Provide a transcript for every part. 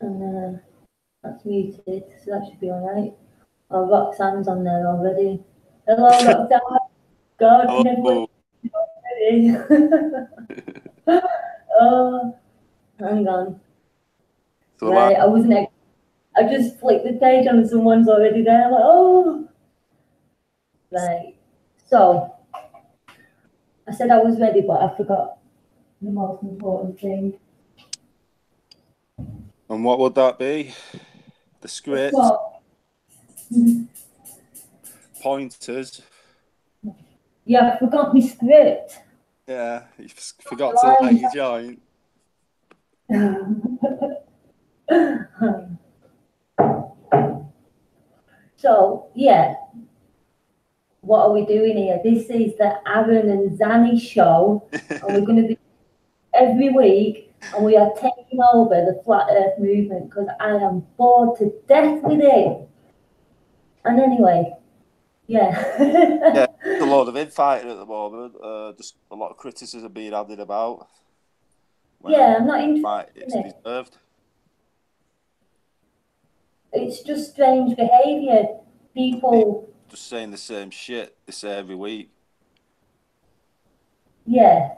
And that's muted, so that should be alright. Oh, Roxanne's on there already. Hello, Roxanne. God, can everyone Oh, already? Oh, hang on. so Right, I wasn't. I just flicked the page and someone's already there. Like, oh, right. So I said I was ready, but I forgot the most important thing. and what would that be? The script, So, pointers. yeah, I forgot my script. Yeah, you forgot to light your joint. So, yeah, what are we doing here? This is the Aaron and Zannie show, and we're going to be every week, and we are taking over the flat earth movement because I am bored to death with it. And anyway, yeah. Yeah, there's a lot of infighting at the moment. Just a lot of criticism being added about. When Yeah, I'm not right, interested it's in it. deserved. It's just strange behaviour. People, Just saying the same shit they say every week. yeah.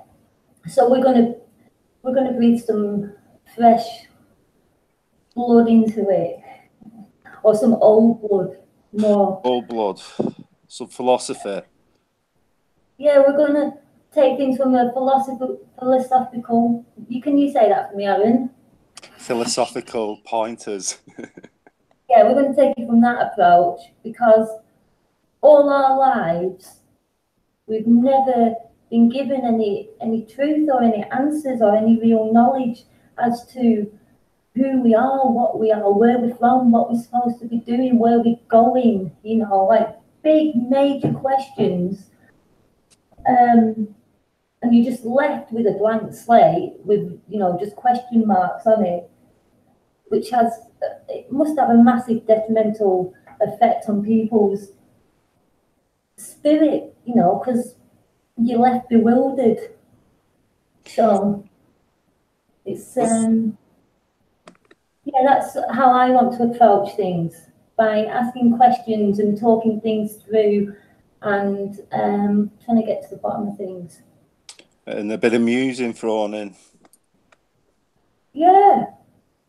So we're gonna breathe some fresh blood into it, or some old blood, more. Old blood, some philosophy, Yeah, we're gonna take things from a philosophical. You say that for me, Aaron? philosophical pointers. Yeah, we're gonna take it from that approach because all our lives we've never been given any truth or any answers or any real knowledge as to who we are, what we are, where we're from, what we're supposed to be doing, where we're going, like big major questions. And you're just left with a blank slate with, just question marks on it, which it must have a massive detrimental effect on people's spirit, because you're left bewildered. So it's yeah, that's how I want to approach things, by asking questions and talking things through and trying to get to the bottom of things. And a bit of musing thrown in. Yeah,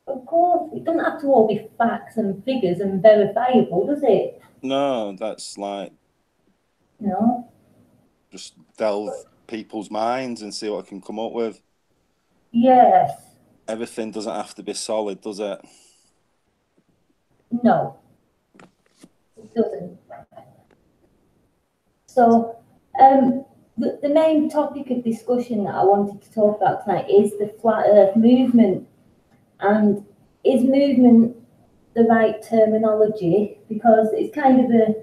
of course. It doesn't have to all be facts and figures and verifiable, does it? No, that's like You know? just delve people's minds and see what I can come up with. Yes. Everything doesn't have to be solid, does it? No, it doesn't. So, the main topic of discussion that I wanted to talk about tonight is the flat earth movement. And is movement the right terminology? Because it's kind of a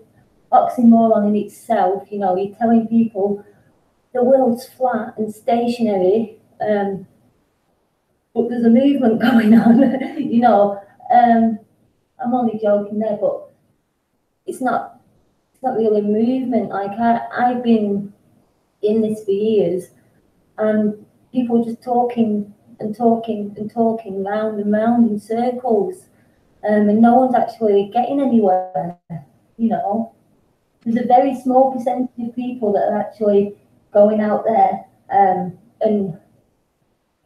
oxymoron in itself. You're telling people the world's flat and stationary, but there's a movement going on. I'm only joking there, but it's not really a movement. Like I've been in this for years, and people just talking and talking and talking round and round in circles, and no one's actually getting anywhere. You know, there's a very small percentage of people that are actually going out there, and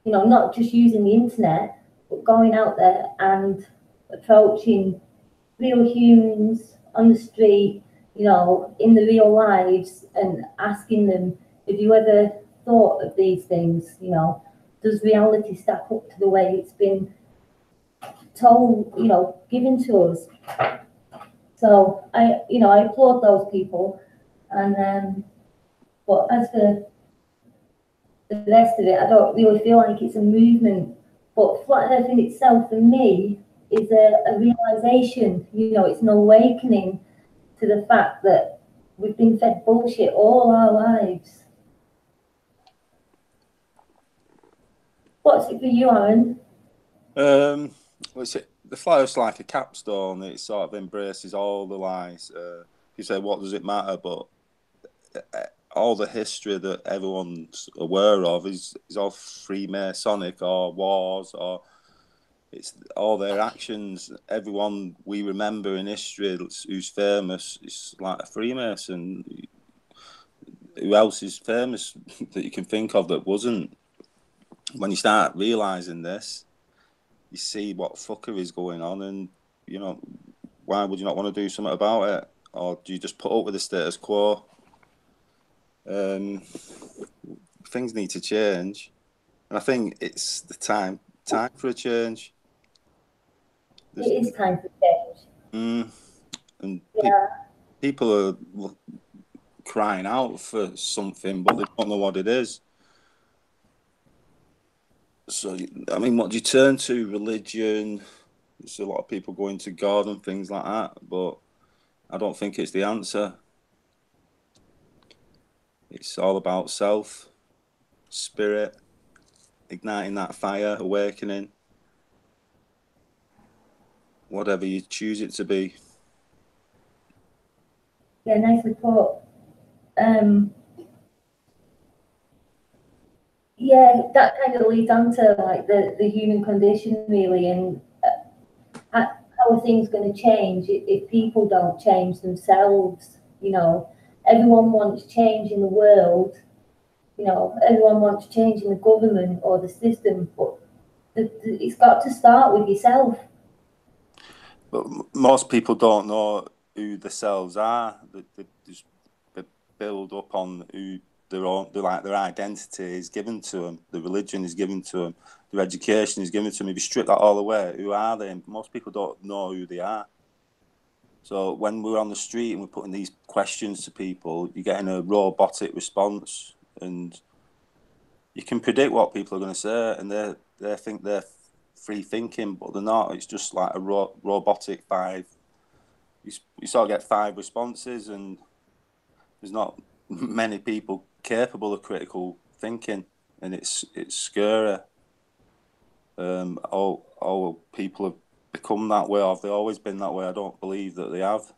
not just using the internet, but going out there and approaching real humans on the street, in the real lives, and asking them, have you ever thought of these things? Does reality stack up to the way it's been told, given to us? So I applaud those people, and but as for the rest of it, I don't really feel like it's a movement. But flat earth in itself, for me, is a realization. It's an awakening to the fact that we've been fed bullshit all our lives. What's it for you, Aaron? The flyer's like a capstone. It sort of embraces all the lies. You say, what does it matter? But all the history that everyone's aware of is all Freemasonic or wars, or it's all their actions. Everyone we remember in history who's famous is like a Freemason. Who else is famous that you can think of that wasn't? When you start realising this, you see what fuckery is going on, and you know, why would you not want to do something about it? Or do you just put up with the status quo? Things need to change, and I think it's the time for a change. It is time for change. And Yeah. people are crying out for something, but they don't know what it is. So, I mean, what do you turn to? Religion? There's a lot of people going to God and things like that, but I don't think it's the answer. It's all about self, spirit, igniting that fire, awakening, whatever you choose it to be. Yeah, nicely put. Yeah, that kind of leads on to like the human condition really, and how are things going to change if people don't change themselves? You know, everyone wants change in the world. You know, everyone wants change in the government or the system, but it's got to start with yourself. But most people don't know who themselves are. They just build up on who their identity is given to them. The religion is given to them. Their education is given to them. If you strip that all away, who are they? And most people don't know who they are. So when we're on the street and we're putting these questions to people, you're getting a robotic response, and you can predict what people are going to say, and they think they're free thinking, but they're not. It's just like a robotic five. You sort of get 5 responses, and there's not many people capable of critical thinking, and it's scary. All people have become that way, or have they always been that way? I don't believe that they have.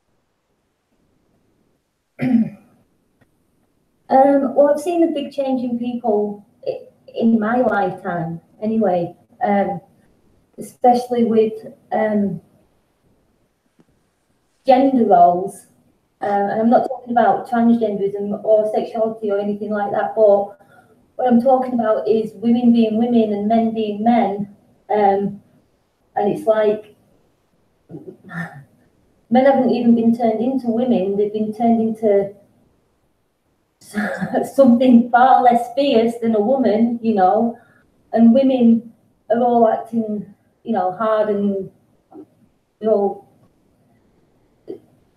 Well, I've seen a big change in people in my lifetime, anyway. Especially with gender roles. And I'm not talking about transgenderism or sexuality or anything like that, but what I'm talking about is women being women and men being men. And it's like men haven't even been turned into women, they've been turned into something far less fierce than a woman, you know, and women are all acting, you know, hard and, you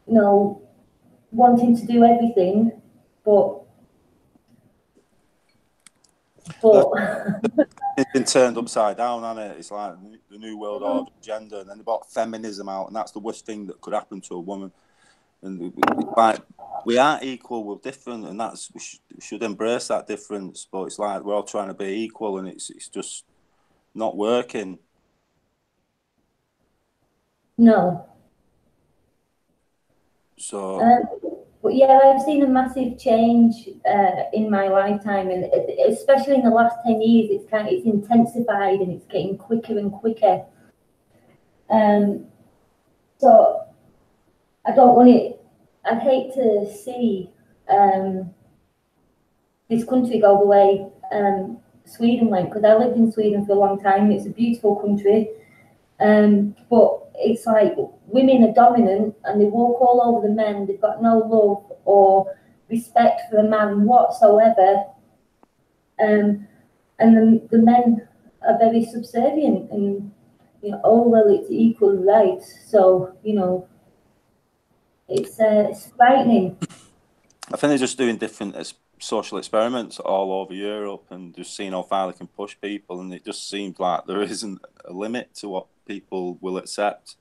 know, wanting to do everything, but it's been turned upside down, hasn't it? It's like the new world order, gender, and then they brought feminism out, and that's the worst thing that could happen to a woman. And like, we aren't equal, we're different, and that's we should embrace that difference. But it's like we're all trying to be equal, and it's just not working. no. So, but yeah, I've seen a massive change in my lifetime, and especially in the last 10 years, it's intensified and it's getting quicker and quicker. So I don't want it. I'd hate to see this country go the way Sweden went, because I lived in Sweden for a long time. It's a beautiful country. But it's like women are dominant and they walk all over the men. They've got no love or respect for a man whatsoever. And the men are very subservient and, you know, oh, well, it's equal rights. So, you know, it's frightening. I think they're just doing different social experiments all over Europe and just seeing how far they can push people. And it just seems like there isn't a limit to what people will accept,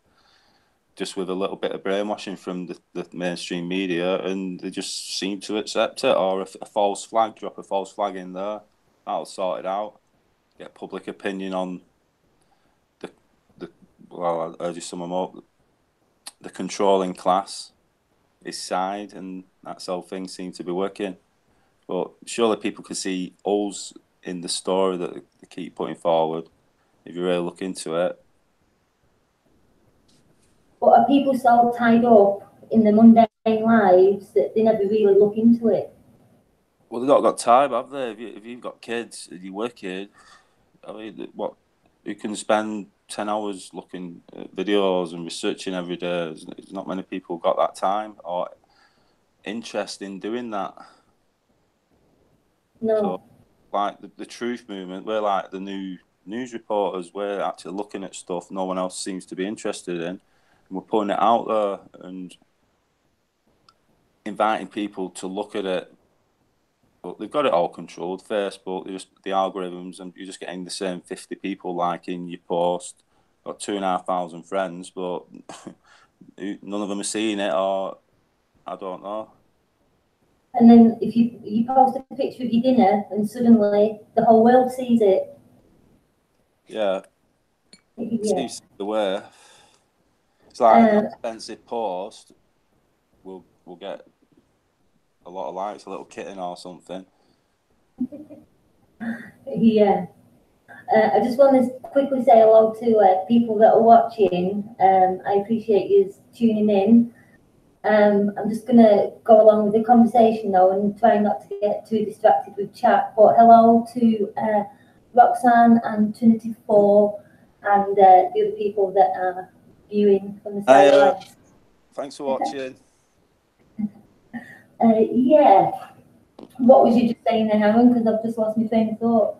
just with a little bit of brainwashing from the mainstream media, and they just seem to accept it. Or a false flag, drop a false flag in there, that'll sort it out. Get public opinion on well, I just sum them up, the controlling class, his side, and that's how things seem to be working. But surely people can see holes in the story that they keep putting forward if you really look into it. But are people so tied up in the mundane lives that they never really look into it? Well, they've not got time, have they? If you've got kids and you're working, I mean, what you can spend 10 hours looking at videos and researching every day. There's not many people got that time or interest in doing that. No. So, like the truth movement, we're like the new news reporters. We're actually looking at stuff no one else seems to be interested in, and we're putting it out there and inviting people to look at it. But they've got it all controlled. Facebook, just the algorithms, and you're just getting the same 50 people liking your post. Got 2,500 friends, but none of them are seeing it, or I don't know. And then if you post a picture of your dinner, and suddenly the whole world sees it. Yeah, it Yeah. seems to be the way. It's like an expensive post will get a lot of likes, a little kitten or something. Yeah. I just want to quickly say hello to people that are watching. I appreciate you tuning in. I'm just going to go along with the conversation though and try not to get too distracted with chat. But hello to Roxanne and Trinity4 and the other people that are viewing from the sidelines. Thanks for watching. Yeah. What was you just saying there, Aaron? Because I've just lost my train of thought.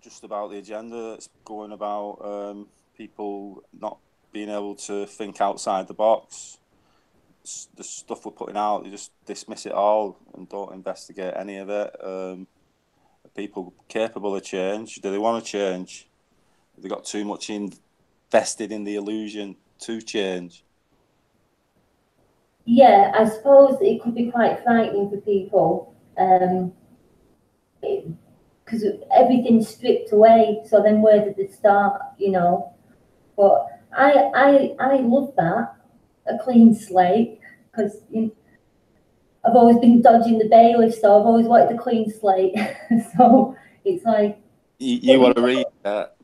Just about the agenda that's going about people not being able to think outside the box. The stuff we're putting out, you just dismiss it all and don't investigate any of it. Are people capable of change? Do they want to change? Have they got too much invested in the illusion to change? Yeah, I suppose it could be quite frightening for people because everything's stripped away. So then where did it start, you know? But I love that, a clean slate, because I've always been dodging the bailiff, so I've always wanted a clean slate. So it's like... You want to read that?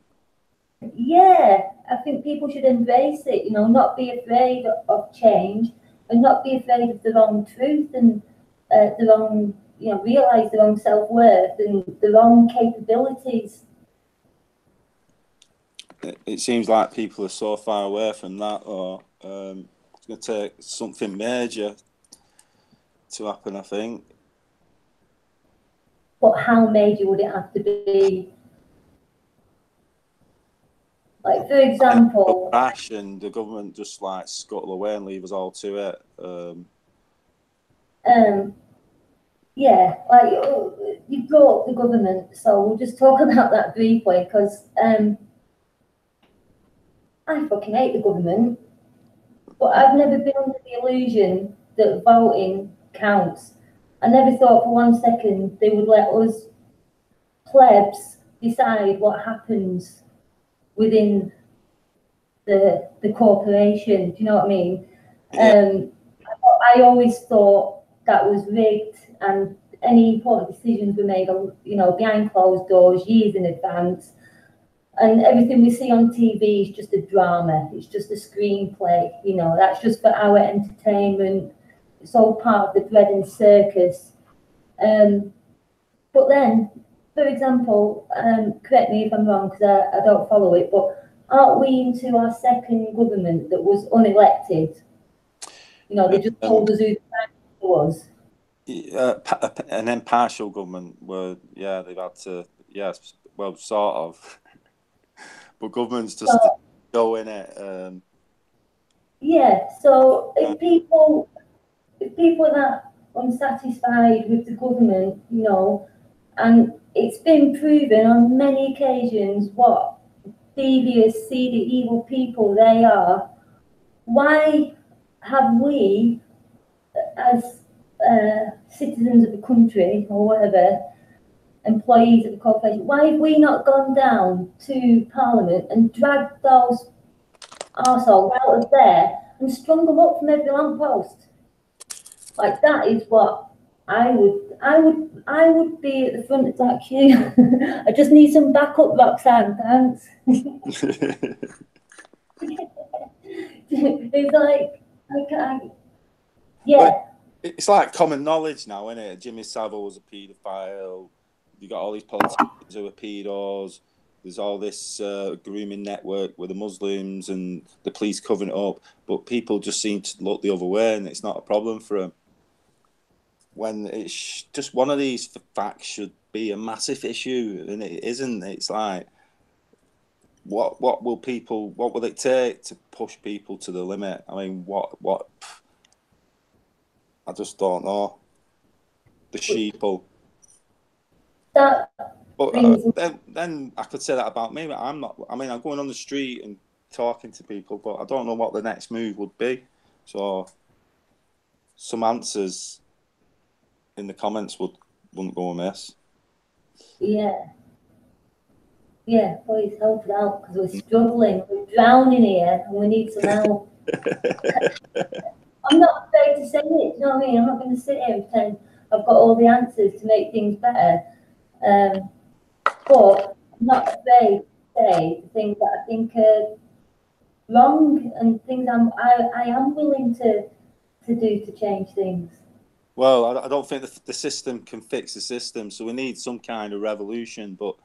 Yeah, I think people should embrace it, you know, not be afraid of change and not be afraid of their own truth and their own, you know, realise their own self-worth and their own capabilities. It seems like people are so far away from that, or it's going to take something major to happen, I think. But how major would it have to be? Like, for example... crash and the government just like scuttle away and leave us all to it. Yeah, like you brought up the government, so we'll just talk about that briefly because I fucking hate the government, but I've never been under the illusion that voting counts. I never thought for 1 second they would let us plebs decide what happens within the corporation. Do you know what I mean? Yeah. I always thought that was rigged, and any important decisions were made, you know, behind closed doors, years in advance. And everything we see on TV is just a drama. It's just a screenplay. You know, that's just for our entertainment. It's all part of the bread and circus. But then, for example, correct me if I'm wrong because I don't follow it, but aren't we into our second government that was unelected? You know, they just told us who the prime minister was. An impartial government where, yeah, they've had to, yes, well, sort of. But governments just go in it. Yeah, so if people are that unsatisfied with the government, you know, and it's been proven on many occasions what devious, seedy, evil people they are, why have we, as citizens of the country or whatever, employees of the corporation, why have we not gone down to Parliament and dragged those arseholes out of there and strung them up from every lamppost? Like, that is what I would be at the front of that queue. I just need some backup, Roxanne, thanks. It's like, yeah. But it's like common knowledge now, isn't it? Jimmy Savile was a paedophile. You got all these politicians who are pedos. There's all this grooming network with the Muslims and the police covering it up. But people just seem to look the other way, and it's not a problem for them. When it's just one of these facts should be a massive issue, and it isn't. It's like, what will it take to push people to the limit? I mean, what? I just don't know. The sheeple. That But brings then I could say that about me. But I'm not. I mean, I'm going on the street and talking to people, but I don't know what the next move would be. So some answers in the comments wouldn't go amiss. Yeah. Yeah, please help us out because we're struggling. We're drowning here and we need some help. I'm not afraid to say it, do you know what I mean? I'm not going to sit here and pretend I've got all the answers to make things better. But I'm not afraid to say the things that I think are wrong and things I am willing to do to change things. Well, I don't think the system can fix the system, so we need some kind of revolution. But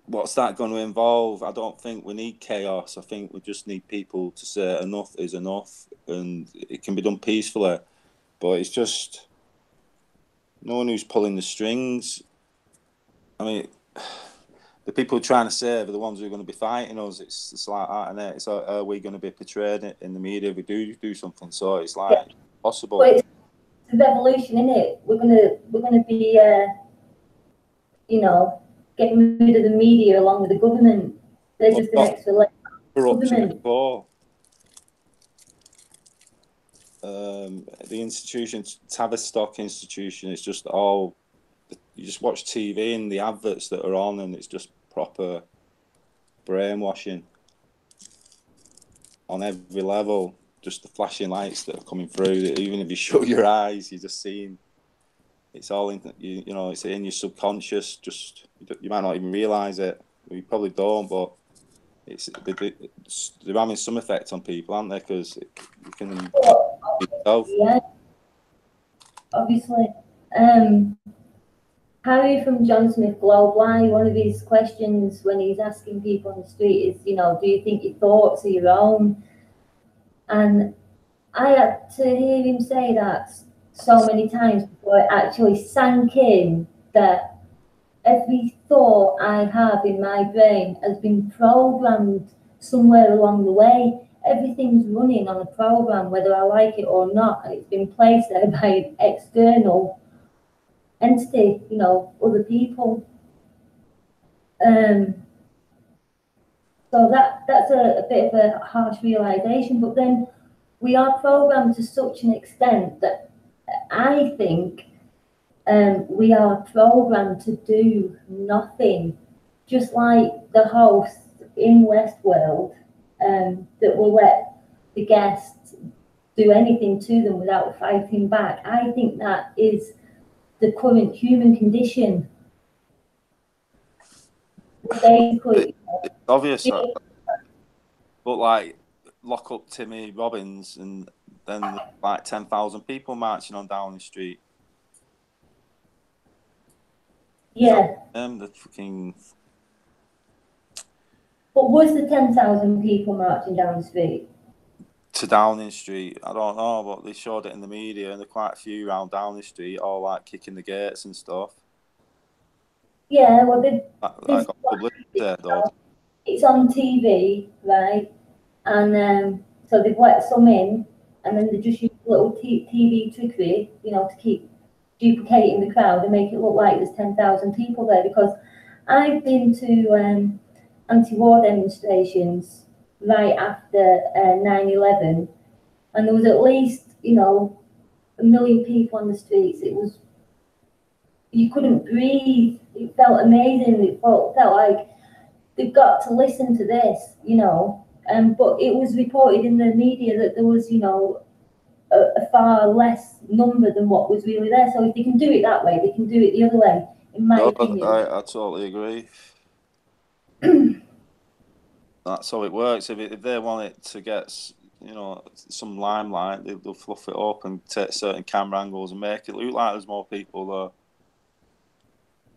what's that going to involve? I don't think we need chaos. I think we just need people to say enough is enough, and it can be done peacefully. But it's just no one who's pulling the strings. I mean, the people trying to save are the ones who are going to be fighting us. It's like that, isn't it? It's like, are we going to be portrayed in the media if we do something? So it's like possible. But it's a revolution, isn't it? We're gonna be you know, getting rid of the media along with the government. They're just an extra layer of government. The institution, Tavistock Institution, it's just all, you just watch TV and the adverts that are on, and it's just proper brainwashing on every level. Just the flashing lights that are coming through. Even if you shut your eyes, you're just seeing. It's all in, you know, it's in your subconscious. Just you might not even realise it. You probably don't, but they're having some effect on people, aren't they? Because you can. Yeah, obviously. Harry from John Smith Globe Live, one of his questions when he's asking people on the street is, you know, do you think your thoughts are your own? And I had to hear him say that so many times before it actually sank in that every thought I have in my brain has been programmed somewhere along the way. Everything's running on a program, whether I like it or not, and it's been placed there by an external entity, you know, other people. So that's a bit of a harsh realization, but then we are programmed to such an extent that I think we are programmed to do nothing, just like the host in Westworld that will let the guests do anything to them without fighting back. I think that is the current human condition. Basically, it's obvious, but like lock up Timmy Robbins and then like 10,000 people marching on Downing Street. Yeah. The fucking. But was the 10,000 people marching down the street? To Downing Street, I don't know, but they showed it in the media, and there are quite a few around Downing Street, all like kicking the gates and stuff. Yeah, well, it's on TV, right? And so they've let some in, and then they just use little TV trickery, you know, to keep duplicating the crowd and make it look like there's 10,000 people there. Because I've been to anti-war demonstrations right after 9/11, and there was at least, you know, 1 million people on the streets. It was, you couldn't breathe. It felt amazing. It felt like they've got to listen to this, you know. But it was reported in the media that there was, you know, a far less number than what was really there. So if they can do it that way, they can do it the other way, in my opinion. I totally agree. That's how it works. If they want it to get, some limelight, they'll fluff it up and take certain camera angles and make it look like there's more people there.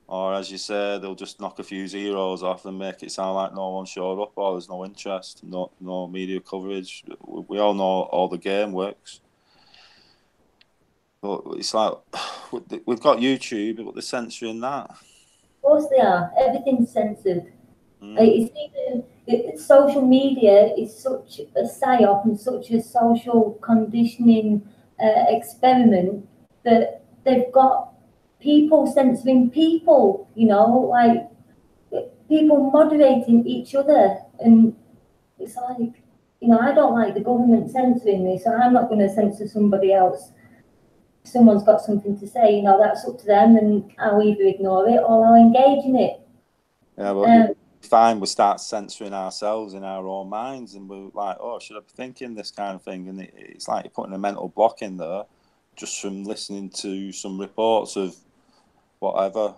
Or, as you say, they'll just knock a few zeros off and make it sound like no one showed up, or there's no interest, no media coverage. We all know all the game works. But it's like, we've got YouTube, but they're censoring that. Of course they are. Everything's censored. It's even social media is such a psyop and such a social conditioning experiment that they've got people censoring people, like people moderating each other. And it's like, I don't like the government censoring me, so I'm not going to censor somebody else. If someone's got something to say, that's up to them, and I'll either ignore it or I'll engage in it. Yeah, but fine, we start censoring ourselves in our own minds, and we're like, oh, should I be thinking this kind of thing? And it's like you're putting a mental block in there just from listening to some reports of whatever,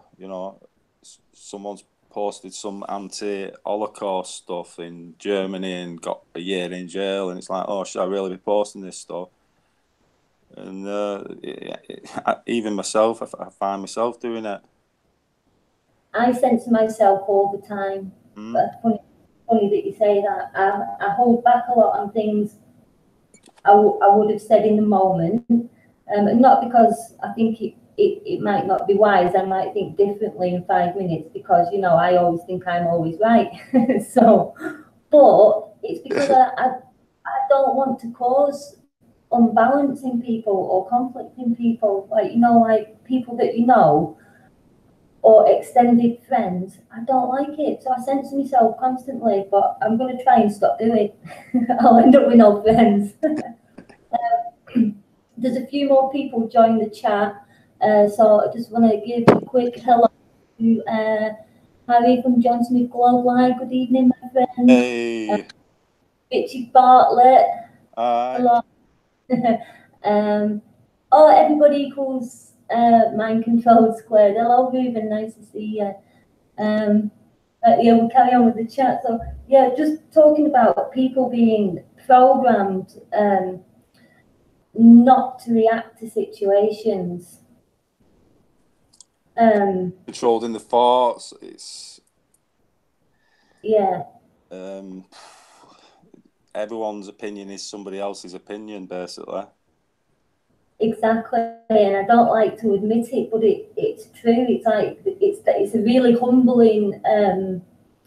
someone's posted some anti-Holocaust stuff in Germany and got a year in jail, and it's like, oh, should I really be posting this stuff? And even myself, I find myself doing it. I censor myself all the time. But funny that you say that. I hold back a lot on things I would have said in the moment, and not because I think it might not be wise. I might think differently in 5 minutes because I always think I'm always right. So, but it's because I don't want to cause unbalance in people or conflict in people, like people that or extended friends. I don't like it, so I censor myself constantly, but I'm going to try and stop doing it. I'll end up with no friends. There's a few more people join the chat, so I just want to give a quick hello to Harry from John Smith Globe Live. Good evening, my friend. Hey. Richard Bartlett. Hello. Everybody equals mind control squared. Hello, Ruben. Nice to see you. We'll carry on with the chat. So, just talking about people being programmed not to react to situations. Controlled in the thoughts. It's everyone's opinion is somebody else's opinion, basically. Exactly, and I don't like to admit it, but it's true. It's like it's a really humbling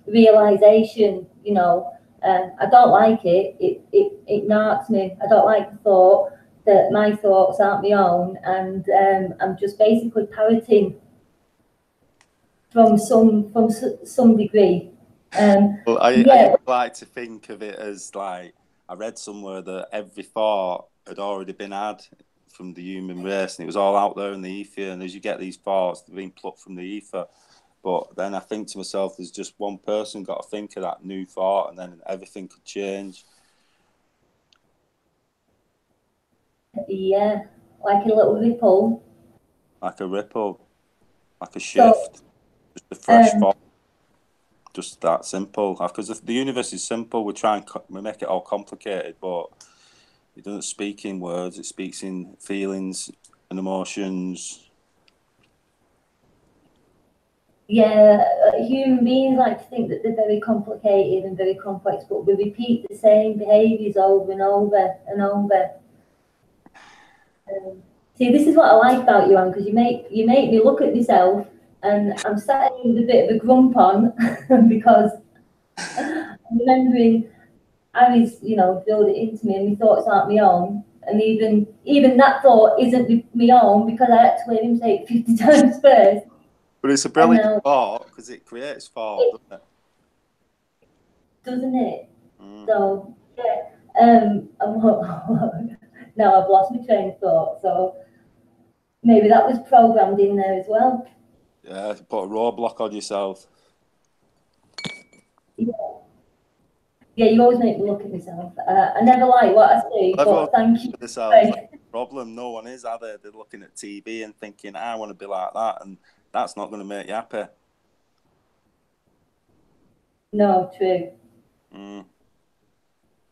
realization. I don't like it. It narks me. I don't like the thought that my thoughts aren't my own, and I'm just basically parroting from some degree. Well, I like to think of it as like, I read somewhere that every thought had already been had from the human race, and it was all out there in the ether. And as you get these thoughts, they're being plucked from the ether. But then I think to myself, there's just one person got to think of that new thought, and then everything could change. Yeah, like a little ripple. Like a ripple, like a shift, just a fresh thought. Just that simple. Because if the universe is simple, we make it all complicated, but it doesn't speak in words. It speaks in feelings and emotions. Yeah, human beings like to think that they're very complicated and very complex, but we repeat the same behaviours over and over and over. See, this is what I like about you, Anne, because you make me look at myself, and I'm sat here with a bit of a grump on because I'm remembering Harry's, drilled it into me, and my thoughts aren't my own, and even that thought isn't my own because I had to hear him say it 50 times first. But it's a brilliant thought because it creates thought, doesn't it? Doesn't it? So now I've lost my train of thought. So maybe that was programmed in there as well. Yeah, put a roadblock on yourself. Yeah, you always make me look at myself. I never like what I see, but thank you. That's the problem. No one is, are they? They're looking at TV and thinking, I want to be like that, and that's not going to make you happy. No, true. Mm.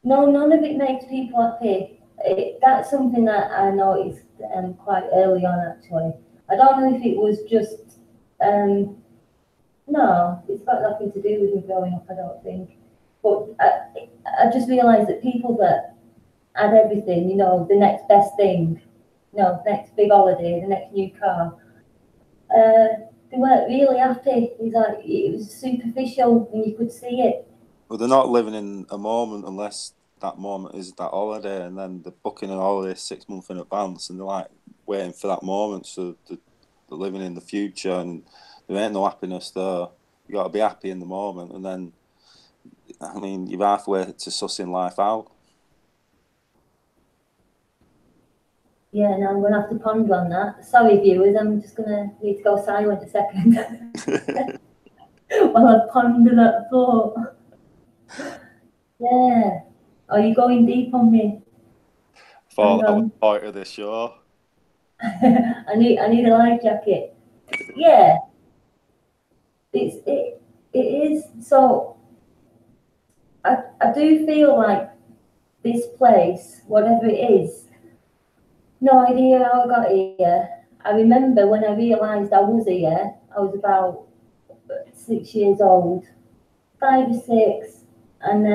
No, none of it makes people happy. That's something that I noticed quite early on, actually. I don't know if it was just, no, it's got nothing to do with me growing up, I don't think. But I just realised that people that had everything, you know, the next best thing, you know, next big holiday, the next new car, they weren't really happy. It's like, it was superficial and you could see it. Well, they're not living in a moment unless that moment is that holiday, and then they're booking a holiday 6 months in advance, and they're like waiting for that moment. So they're living in the future, and there ain't no happiness there. You got to be happy in the moment, and then, I mean, you're halfway to sussing life out. Yeah, now I'm going to have to ponder on that. Sorry, viewers, I'm just going to need to go silent a second while I ponder that thought. Yeah. Are you going deep on me? For Hang that was on. the point of the show. I need a life jacket. Yeah. It is. So I do feel like this place, whatever it is, no idea how I got here. I remember when I realised I was here, I was about 6 years old, 5 or 6, and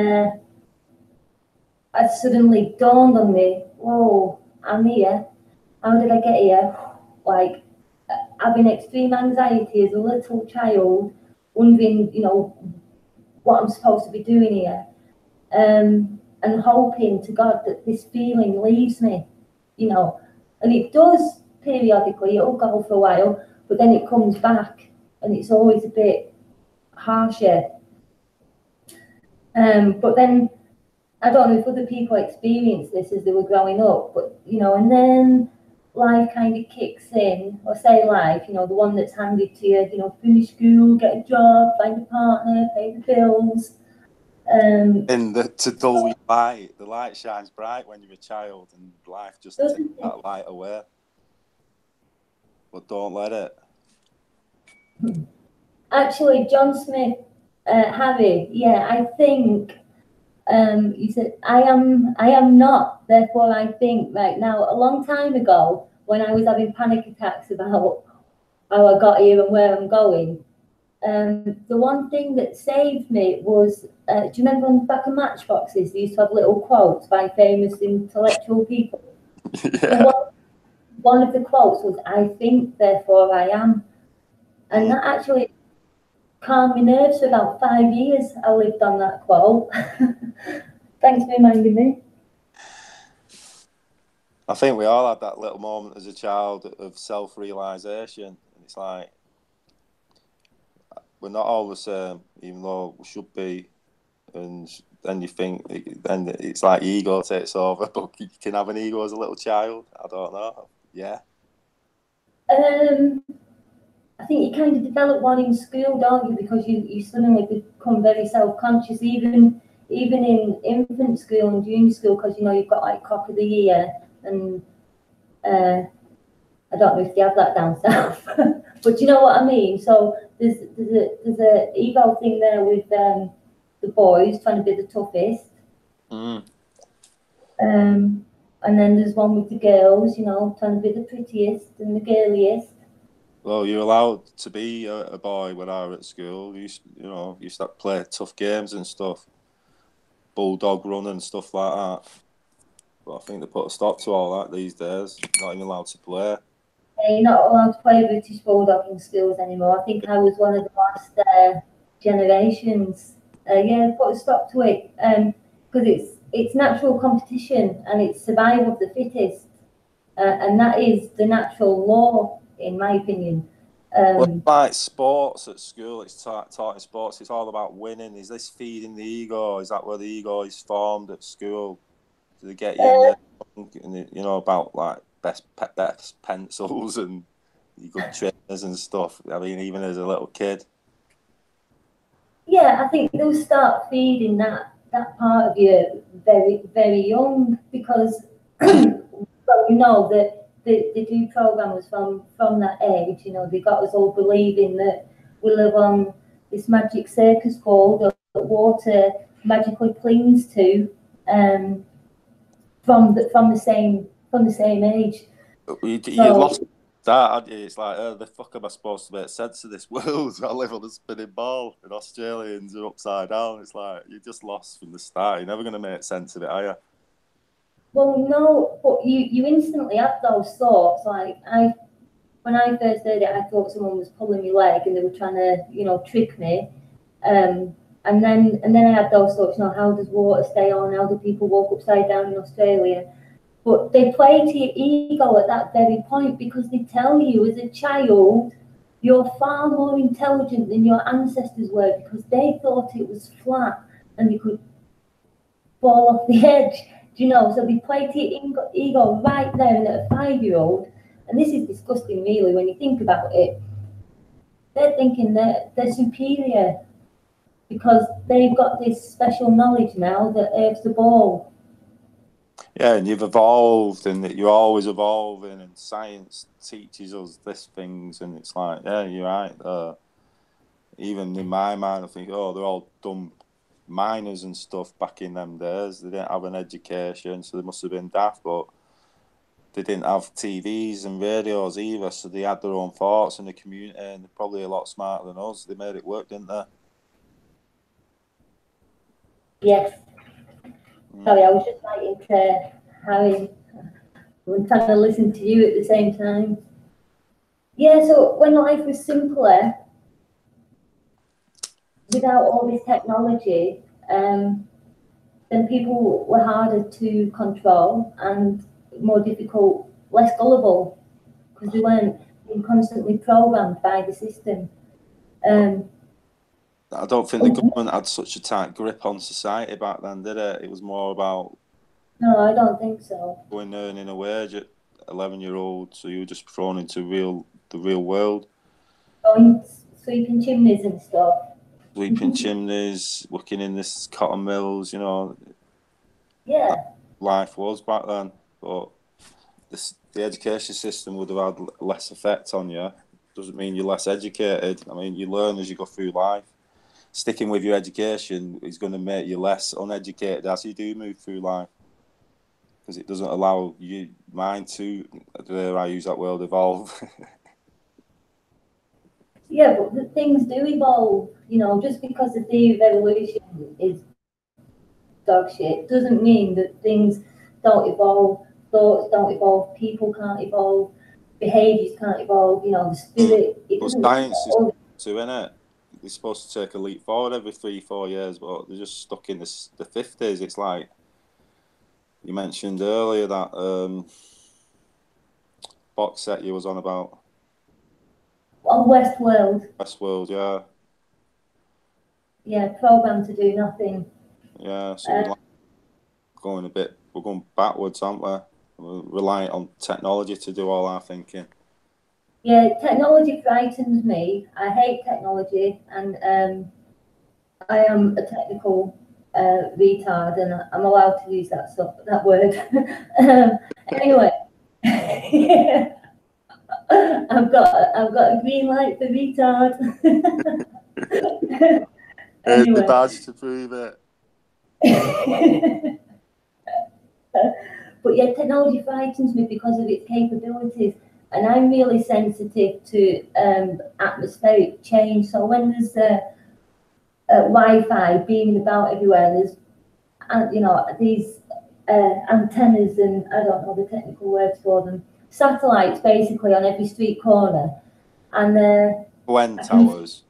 it suddenly dawned on me, whoa, I'm here. How did I get here? Like, having extreme anxiety as a little child, wondering, you know, what I'm supposed to be doing here, and hoping to God that this feeling leaves me, you know, and it does periodically. It'll go for a while, but then it comes back, and it's always a bit harsher. But then I don't know if other people experience this as they were growing up, but you know, and then life kind of kicks in, or say life, you know, the one that's handed to you, you know, finish school, get a job, find a partner, pay the bills. And to dull your light, the light shines bright when you're a child, and life just takes that light away. But don't let it. Actually, John Smith, Harry, yeah, I think he said, I am not, therefore I think right now. A long time ago, when I was having panic attacks about how I got here and where I'm going, the one thing that saved me was, do you remember on the back of matchboxes, they used to have little quotes by famous intellectual people? Yeah. Well, one of the quotes was, I think, therefore I am. And that actually calmed my nerves for about 5 years. I lived on that quote. Thanks for reminding me. I think we all had that little moment as a child of self-realisation. And it's like, we're not all the same, even though we should be. And then you think, then it's like ego takes over, but you can have an ego as a little child. I don't know. Yeah. I think you kind of develop one in school, don't you? Because you suddenly become very self-conscious, even in infant school and junior school, because you know you've got like cock of the year, and I don't know if they have that down south, but you know what I mean. So there's a ego thing there with the boys trying to be the toughest, and then there's one with the girls, you know, trying to be the prettiest and the girliest. Well, you're allowed to be a boy when I was at school. You used to play tough games and stuff, bulldog run and stuff like that. But I think they put a stop to all that these days. Not even allowed to play. You're not allowed to play British Bulldog in schools anymore. I think I was one of the last generations. Yeah, put a stop to it because it's natural competition and it's survival of the fittest, and that is the natural law, in my opinion. Well, like sports at school, it's taught in sports. It's all about winning. Is this feeding the ego? Is that where the ego is formed at school? Do they get you in there, you know, about like best pencils and good trainers and stuff? I mean, even as a little kid. Yeah, I think they'll start feeding that part of you very, very young because well, we know that they do programmers from that age. You know, they got us all believing that we live on this magic circus ball, that water magically clings to from the same age. You lost that, hadn't you? It's like, the fuck am I supposed to make sense of this world? I live on a spinning ball, and Australians are upside down. It's like you're just lost from the start. You're never going to make sense of it, are you? Well, no, but you instantly have those thoughts. Like when I first heard it, I thought someone was pulling my leg and they were trying to, trick me. And then I had those thoughts. How does water stay on? How do people walk upside down in Australia? But they play to your ego at that very point, because they tell you as a child you're far more intelligent than your ancestors were, because they thought it was flat and you could fall off the edge. So they play to your ego right there. And at a 5-year-old, and this is disgusting really when you think about it, they're thinking that they're superior because they've got this special knowledge now that Earth's the ball. Yeah, and you've evolved, and that you're always evolving, and science teaches us these things, and it's like, yeah, you're right. Even in my mind, I think, they're all dumb miners and stuff back in them days. They didn't have an education, so they must have been daft, but they didn't have TVs and radios either, so they had their own thoughts in the community, and they're probably a lot smarter than us. They made it work, didn't they? Yes. Sorry, I was just writing to Harry. I'm trying to listen to you at the same time. Yeah, so when life was simpler, without all this technology, then people were harder to control and more difficult, less gullible, because they weren't being constantly programmed by the system. I don't think the government had such a tight grip on society back then, did it? It was more about... No, I don't think so. Going earning a wage at 11-year-old, so you were just thrown into the real world. Going sweeping chimneys and stuff. Sweeping chimneys, working in this cotton mills, Yeah. Life was back then, but the education system would have had less effect on you. Doesn't mean you're less educated. I mean, you learn as you go through life. Sticking with your education is going to make you less uneducated as you do move through life, because it doesn't allow your mind to, dare I use that word, evolve. Yeah, but the things do evolve. Just because the theory of evolution is dog shit doesn't mean that things don't evolve, thoughts don't evolve, people can't evolve, behaviours can't evolve, the spirit. But science is too, isn't it? They're supposed to take a leap forward every 3-4 years, but they're just stuck in the 50s. It's like you mentioned earlier, that box set you was on about. On Westworld. Westworld, yeah. Yeah, programmed to do nothing. Yeah, so we're going backwards, aren't we? We're relying on technology to do all our thinking. Yeah, technology frightens me. I hate technology, and I am a technical retard, and I'm allowed to use that word. Anyway, I've got a green light for retard. Here's the badge to prove it. But yeah, technology frightens me because of its capabilities, and I'm really sensitive to atmospheric change. So when there's Wi-Fi beaming about everywhere, there's these antennas, and I don't know the technical words for them, satellites basically on every street corner, and Gwen towers.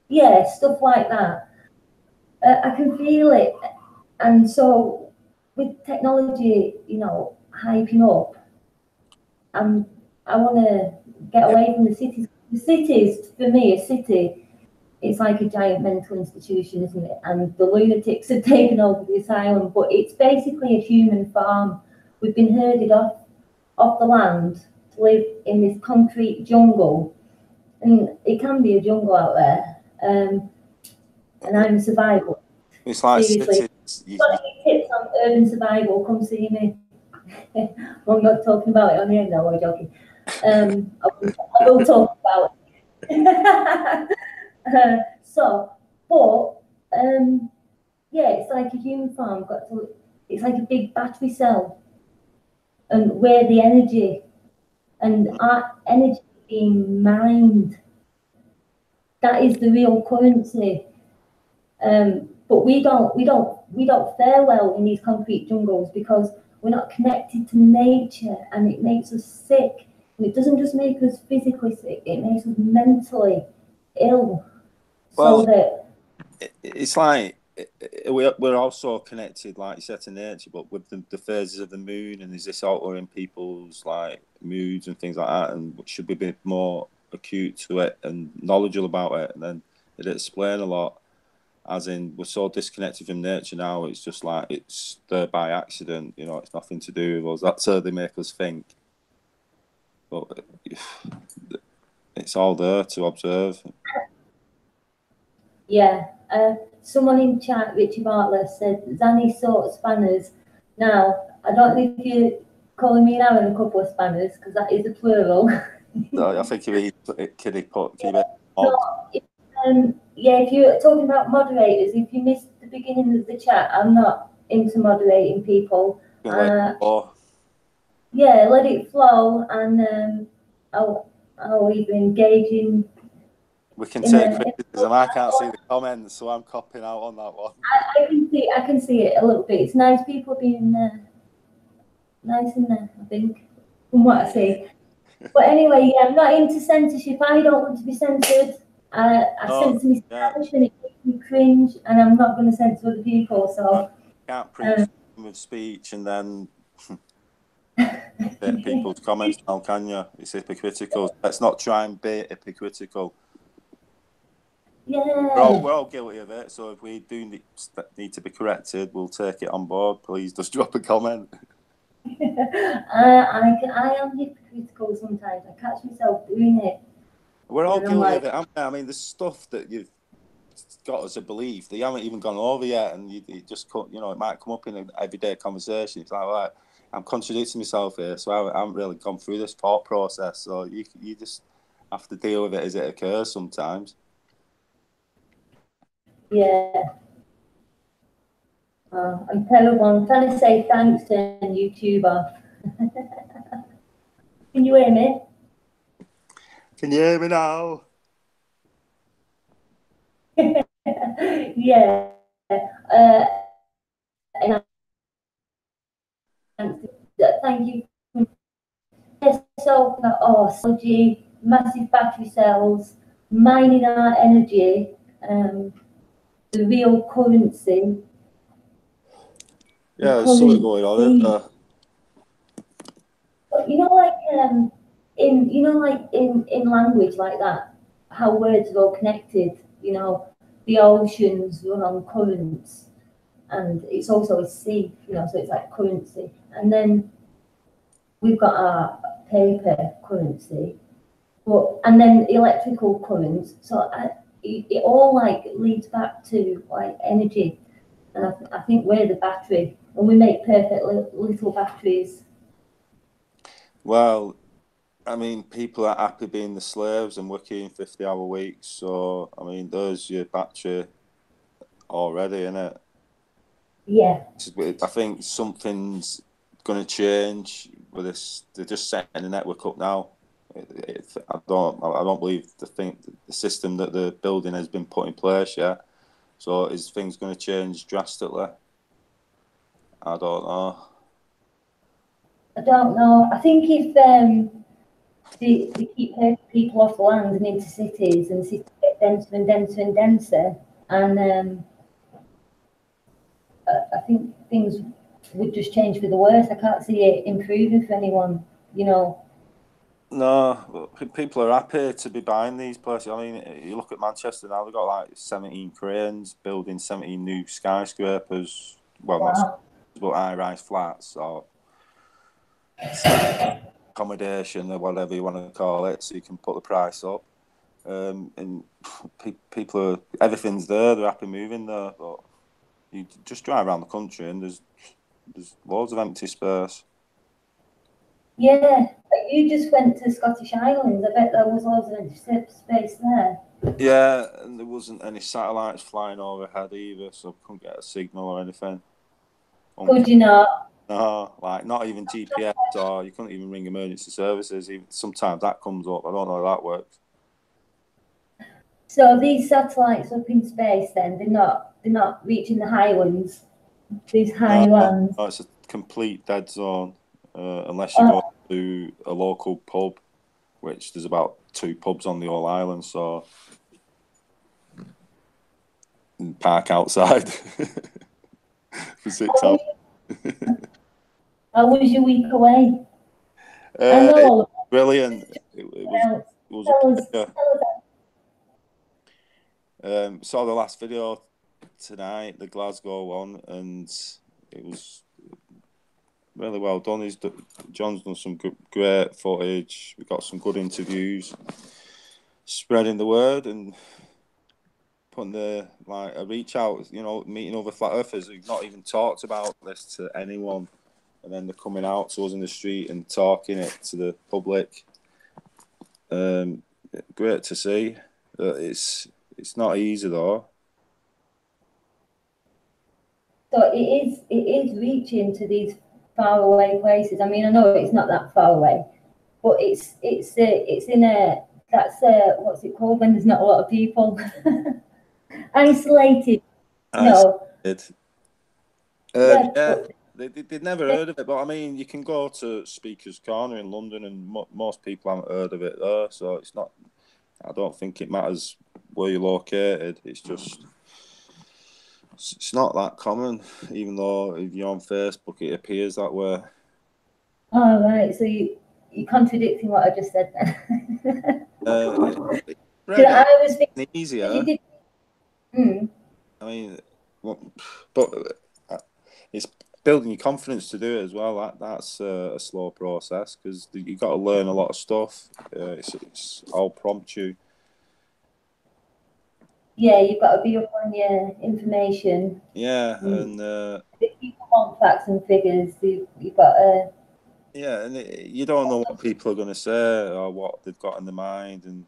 Yeah, stuff like that. I can feel it, and so with technology, hyping up, I want to get away from the cities. The cities, for me, a city, it's like a giant mental institution, isn't it? And the lunatics have taken over the asylum, but it's basically a human farm. We've been herded off the land to live in this concrete jungle, and it can be a jungle out there. And I'm a survivor. It's like seriously. cities. Got any tips on urban survival? Come see me. I'm not talking about it on here. No, I'm joking. I will talk about it. yeah, it's like a human farm. It's like a big battery cell, and we're the energy, and our energy being mined. That is the real currency. But we don't fare well in these concrete jungles because we're not connected to nature, and it makes us sick. And it doesn't just make us physically sick; it makes us mentally ill. So Well, that it's like we're also connected, like you said, to nature, but with the phases of the moon, and is this altering people's like moods and things like that, and should we be more acute to it and knowledgeable about it, and then it'd explain a lot. As in, we're so disconnected from nature now. It's just like it's there by accident. You know, it's nothing to do with us. That's how they make us think. But it's all there to observe. yeah, someone in chat, Richie Bartlett, said Zannie sort spanners. Now, I don't know if you're calling me now in a couple of spanners because that is a plural. I think can he put No, yeah, if you're talking about moderators, if you missed the beginning of the chat, I'm not into moderating people. Yeah, let it flow, and I'll either engage in. We can take criticism. I can't see the comments, so I'm copying out on that one. I can see it a little bit. It's nice people being nice in there, I think, from what I see. But anyway, yeah, I'm not into censorship. I don't want to be censored. I censor myself, and it makes me cringe, and I'm not going to censor other people. So can't preach with speech and then people's comments now, can you? It's hypocritical. Let's not try and be hypocritical. Yeah, we're all guilty of it. So if we do need to be corrected, we'll take it on board. Please just drop a comment. I am hypocritical sometimes. I catch myself doing it. We're all guilty of it. I mean, the stuff that you've got as a belief that you haven't even gone over yet, and you just, you know, it might come up in an everyday conversation. It's like, right, I'm contradicting myself here, so I haven't really gone through this thought process. So you just have to deal with it as it occurs sometimes. Yeah. I'm terrible. I'm trying to say thanks to a YouTuber. Can you hear me? Can you hear me now? Yeah. Thank you. So, technology, massive battery cells, mining our energy, the real currency. Yeah, there's something going on, isn't there? You know, like in language like that, how words are all connected. You know, the oceans run on currents, and it's also a sea. You know, so it's like currency. And then we've got our paper currency, and then electrical currents. So it all like leads back to like energy, and I think we're the battery, and we make perfect little batteries. Well, I mean, people are happy being the slaves and working 50-hour weeks. So, I mean, there's your battery already, isn't it? Yeah. I think something's going to change with this. They're just setting the network up now. I don't believe the system that they're building has been put in place yet. So, is things going to change drastically? I don't know. I don't know. I think if they keep people off the land and into cities, and cities get denser and denser and denser, and I think things would just change for the worse. I can't see it improving for anyone, you know. No, people are happy to be buying these places. I mean, you look at Manchester now; they've got like 17 cranes building 17 new skyscrapers. Well, not but high-rise flats or accommodation or whatever you want to call it, so you can put the price up. And people are, everything's there. They're happy moving there. But you just drive around the country and there's loads of empty space. Yeah, you just went to Scottish Islands. I bet there was loads of empty space there. Yeah, and there wasn't any satellites flying overhead either, so I couldn't get a signal or anything. Could you not? No, like not even GPS, or you couldn't even ring emergency services. Even sometimes that comes up. I don't know how that works. So these satellites up in space, then they're not reaching the highlands, these high lands. No, it's a complete dead zone unless you go to a local pub, which there's about 2 pubs on the whole island, so park outside for 6 hours. How was your week away? I know all of brilliant. It was a pleasure. Saw the last video tonight, the Glasgow one, and it was really well done. John's done some great footage. We got some good interviews, spreading the word and putting a reach out. You know, meeting other flat earthers who've not even talked about this to anyone, and then they're coming out to us in the street and talking it to the public. Great to see. It's not easy though. So it is reaching to these far away places. I mean, I know it's not that far away, but it's in a what's it called when there's not a lot of people? Isolated. No. Yeah, they'd never heard of it, but I mean, you can go to Speaker's Corner in London, and most people haven't heard of it there. So it's not. I don't think it matters where you're located. It's just. It's not that common, even though if you're on Facebook, it appears that way. Oh, right. So you're contradicting what I just said then. I was thinking easier. I mean, but it's building your confidence to do it as well. That's a slow process because you've got to learn a lot of stuff. It's all prompt you. Yeah, you've got to be up on your information. Yeah, and people want facts and figures. You've got to. Yeah, and you don't know what people are going to say or what they've got in their mind, and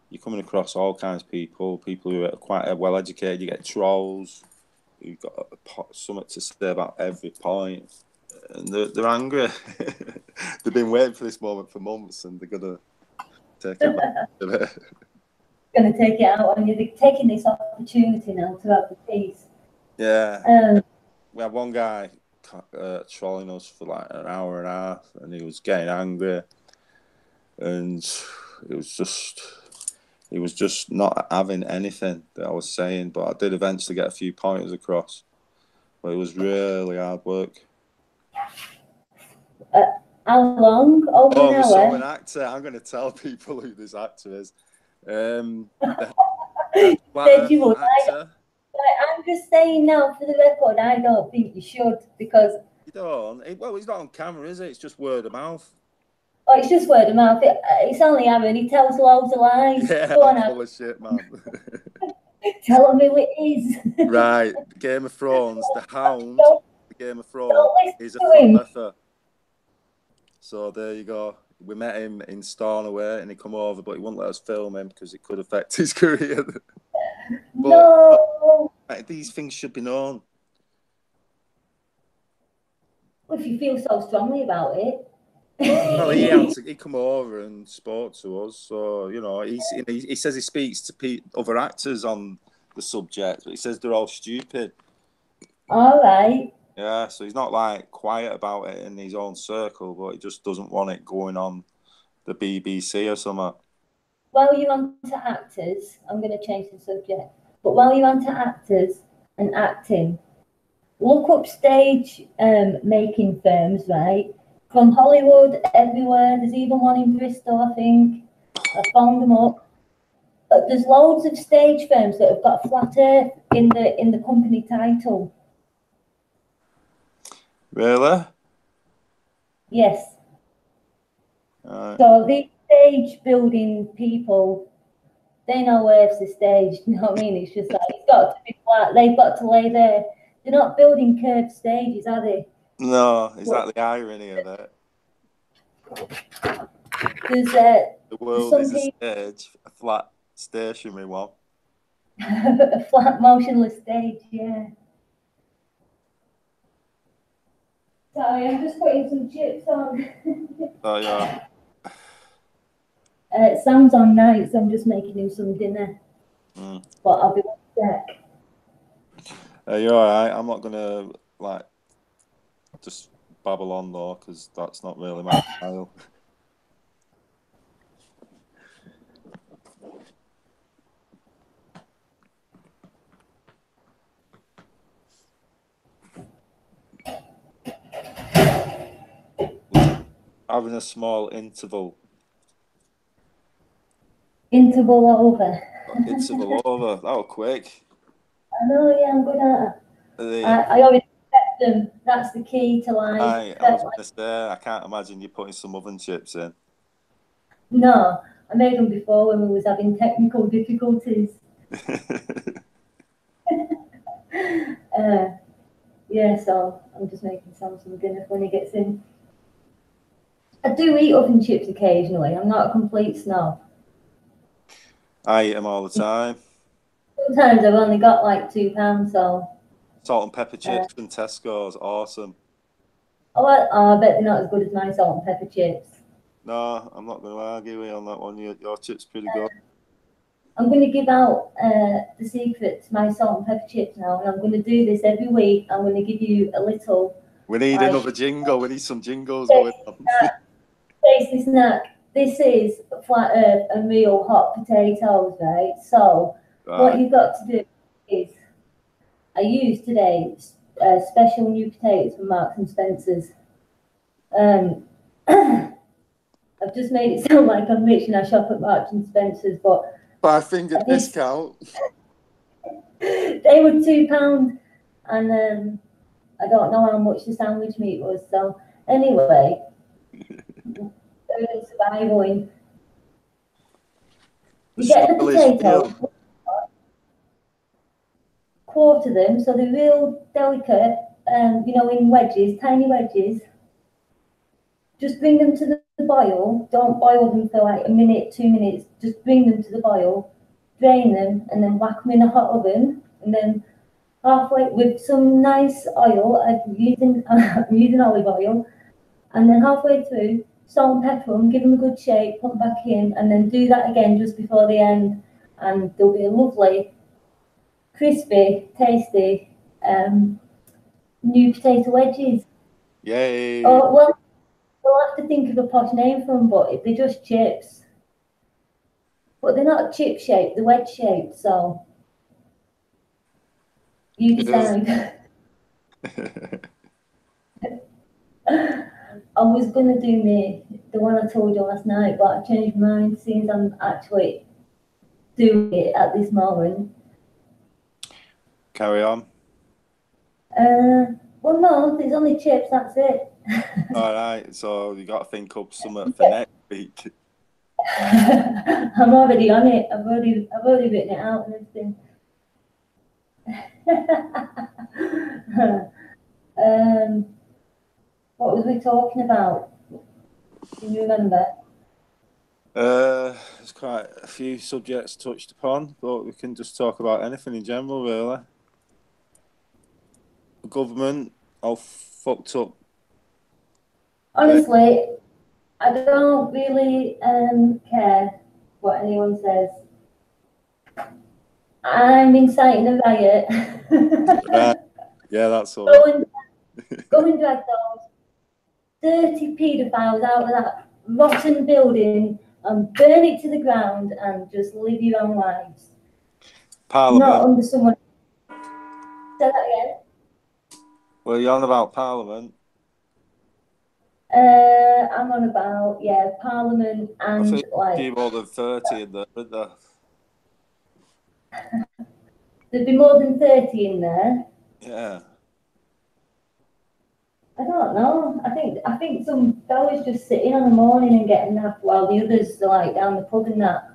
you're coming across all kinds of people who are quite well educated. You get trolls who've got something to say about every point, and they're angry. They've been waiting for this moment for months, and they're going to take advantage of it. Going to take it out on you. They're taking this opportunity now to have the peace. Yeah. We had one guy trolling us for like an hour and a half, and he was getting angry, and he was just not having anything that I was saying. But I did eventually get a few pointers across, but it was really hard work. How long? Over an hour? We saw an actor. I'm going to tell people who this actor is. I'm just saying now, for the record, I don't think you should, because you don't. Well, he's not on camera, is it? It's just word of mouth. Oh, it's just word of mouth. It's only Aaron. He tells loads of lies. Yeah, go on, full of shit, man. Tell him who it is. Right, Game of Thrones. The Hound. The Game of Thrones is a flat earther. So there you go. We met him in Stornoway, and he come over, but he wouldn't let us film him because it could affect his career. No. These things should be known. Well, if you feel so strongly about it. Well, he come over and spoke to us. So you know, he says he speaks to other actors on the subject, but he says they're all stupid. All right. Yeah, so he's not like quiet about it in his own circle, but he just doesn't want it going on the BBC or something. While you're on to actors, I'm going to change the subject. But while you're on to actors and acting, look up stage making firms, right? From Hollywood, everywhere. There's even one in Bristol, I think. I found them up. But there's loads of stage firms that have got flat earth in the company title. Really? Yes. So these stage building people, they know Earth's a stage. You know what I mean? It's just like it's got to be flat. They've got to lay there. They're not building curved stages, are they? No, is that the irony of it? There's the world is a stage, a flat stationary one. A flat, motionless stage, yeah. Sorry, I'm just putting some chips on. Oh, yeah. Sam's on night, so I'm just making him some dinner. But I'll be back. You're all right. I'm not gonna like just babble on though, because that's not really my style. Having a small interval. Interval over. Interval over. That was quick. I know, yeah, I'm good at it. I always prep them. That's the key to life. I was gonna say, I can't imagine you putting some oven chips in. No, I made them before when we was having technical difficulties. Yeah, so I'm just making Sam some dinner when he gets in. I do eat oven chips occasionally. I'm not a complete snob. I eat them all the time. Sometimes I've only got like £2, so. Salt and pepper chips from Tesco's, awesome. Oh, I bet they're not as good as my salt and pepper chips. No, I'm not going to argue with you on that one. Your chip's pretty good. I'm going to give out the secret to my salt and pepper chips now, and I'm going to do this every week. I'm going to give you a little. We need another jingle. We need some jingles going on. Tasty snack. This is flat earth and real hot potatoes, right? So what you've got to do is, I used today special new potatoes from Marks and Spencer's. I've just made it sound like I'm rich and I shop at Marks and Spencer's, but 5 finger discount. They were £2, and I don't know how much the sandwich meat was. So anyway, surviving. You get the potatoes, quarter them so they're real delicate, you know, in wedges, tiny wedges. Just bring them to the boil. Don't boil them for like a minute, 2 minutes. Just bring them to the boil, drain them, and then whack them in a hot oven. And then halfway with some nice oil, I'm using olive oil, and then halfway through, salt and pepper them, give them a good shake, put them back in, and then do that again just before the end, and they'll be a lovely, crispy, tasty new potato wedges. Yay! Oh well. We'll have to think of a posh name for them, but they're just chips. But they're not chip shaped, they're wedge shaped, so you decide. I was going to do the one I told you last night, but I changed my mind since I'm actually doing it at this moment. Carry on. Well, no, there's only chips, that's it. All right, so you got to think up something for next week. I'm already on it. I've already written it out and everything. What was we talking about? Do you remember? There's quite a few subjects touched upon, but we can just talk about anything in general, really. The government, all fucked up. Honestly, I don't really care what anyone says. I'm inciting a riot. Right. Yeah, that's all. Go and drag those dirty paedophiles out of that rotten building and burn it to the ground and just live your own lives. Parliament. Not under someone. Say that again. Well, you're on about Parliament. I'm on about, Parliament and I think like. there'd be more than 30 in there, would there? There'd be more than 30 in there. Yeah. I don't know. I think some fellas just sitting on the morning and getting that, while the others are like down the pub and that.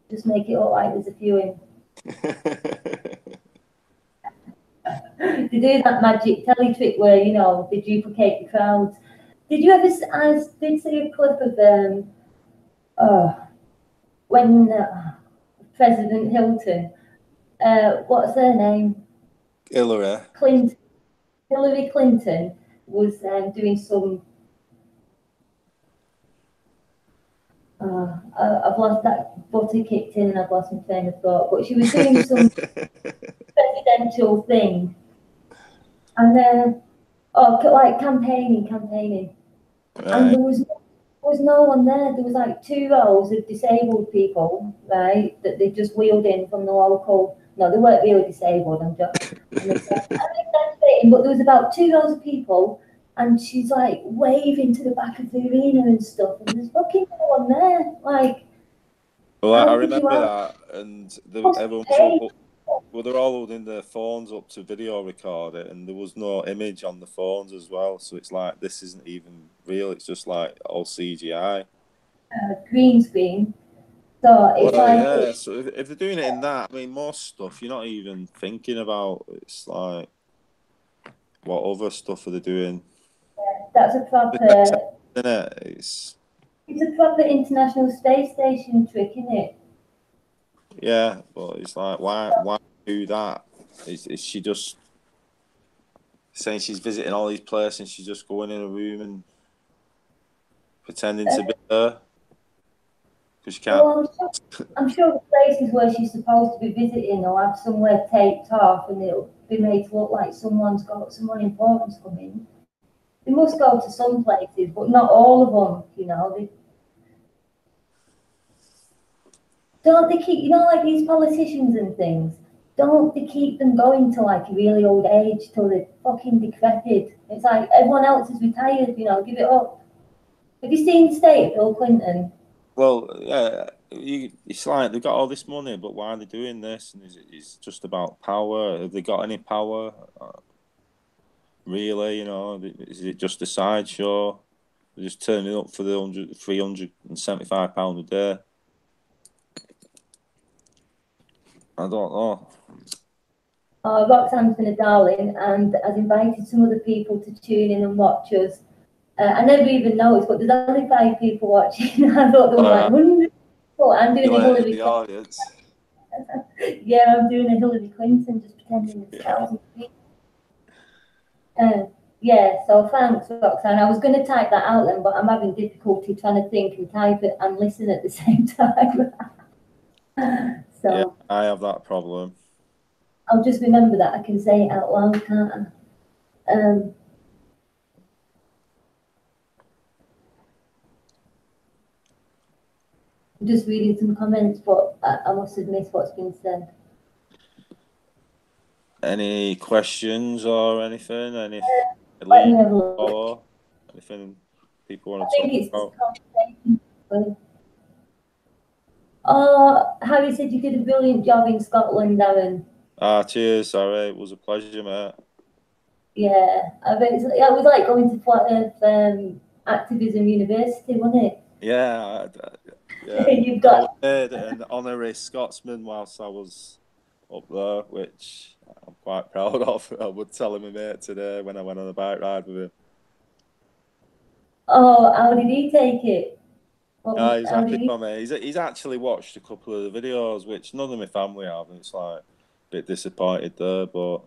Just make it look like there's a few in. They do that magic telly trick where, you know, they duplicate the crowds. Did you ever? I did see a clip of when President Hilton. What's her name? Hillary. Hillary Clinton was doing some. I've lost that butter kicked in and I've lost my train of thought. But she was doing some presidential thing, and like campaigning, Right. and there was no one there. There was like 2 rows of disabled people, right, that they just wheeled in from the local. No, they weren't really disabled. I'm exaggerating, but there was about 2 rows of people, and she's like waving to the back of the arena and stuff, and there's fucking no one there. Like, well, I remember that, and everyone was well, they're all holding their phones up to video record it, and there was no image on the phones as well. So it's like, this isn't even real. It's just like all CGI. Green screen. So it's yeah. So if they're doing it in that, I mean, most stuff you're not even thinking about. It's like, what other stuff are they doing? That's a proper. Isn't it? It's a proper International Space Station trick, isn't it? Yeah, but it's like, why do that? Is she just saying she's visiting all these places and she's just going in a room and pretending to be her? Because she can't. Well, I'm sure the places where she's supposed to be visiting will have somewhere taped off and it'll be made to look like someone important's coming. They must go to some places, but not all of them, you know. Don't they keep, like these politicians and things, don't they keep them going to like a really old age till they're fucking decrepit? It's like everyone else is retired, give it up. Have you seen the state of Bill Clinton? Well, yeah, it's like they've got all this money, but why are they doing this? And is it just about power? Have they got any power? Really, is it just a sideshow? They're just turning up for the £375 a day. I don't know. Roxanne's been a darling and has invited some other people to tune in and watch us. I never even noticed, but there's only 5 people watching. I thought there were like 100 people. I'm doing a Hillary Clinton. Yeah, I'm doing a Hillary Clinton, just pretending it's 1,000 people. Yeah, so thanks, Roxanne. I was going to type that out then, but I'm having difficulty trying to think and type it and listen at the same time. So yeah, I have that problem. I'll just remember that I can say it out loud, can't I? I'm just reading some comments, but I must have missed what's been said. Any questions or anything? Anything people want to talk about? Oh, Harry said you did a brilliant job in Scotland, Darren. Cheers, sorry. It was a pleasure, mate. Yeah, I bet it was like going to Flat Earth Activism University, wasn't it? Yeah, You've got an honorary Scotsman whilst I was up there, which I'm quite proud of. I would tell him a mate today when I went on a bike ride with him. Oh, how did he take it? He's happy for me. He's actually watched a couple of the videos, which none of my family have. And it's like a bit disappointed there, but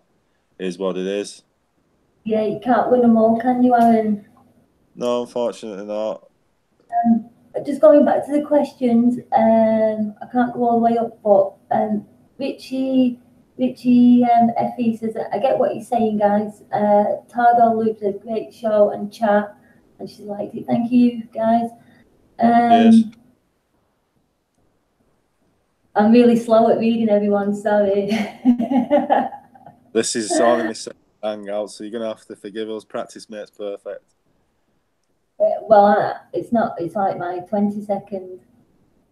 it is what it is. Yeah, you can't win them all, can you, Aaron? No, unfortunately not. Just going back to the questions, I can't go all the way up, but Richie Effie says, I get what you're saying, guys. Tardo looped a great show and chat, and she liked it. Thank you, guys. Yes. I'm really slow at reading, everyone. Sorry. This is only my second hangout, so you're gonna have to forgive us. Practice makes perfect. Well, it's not. It's like my 22nd.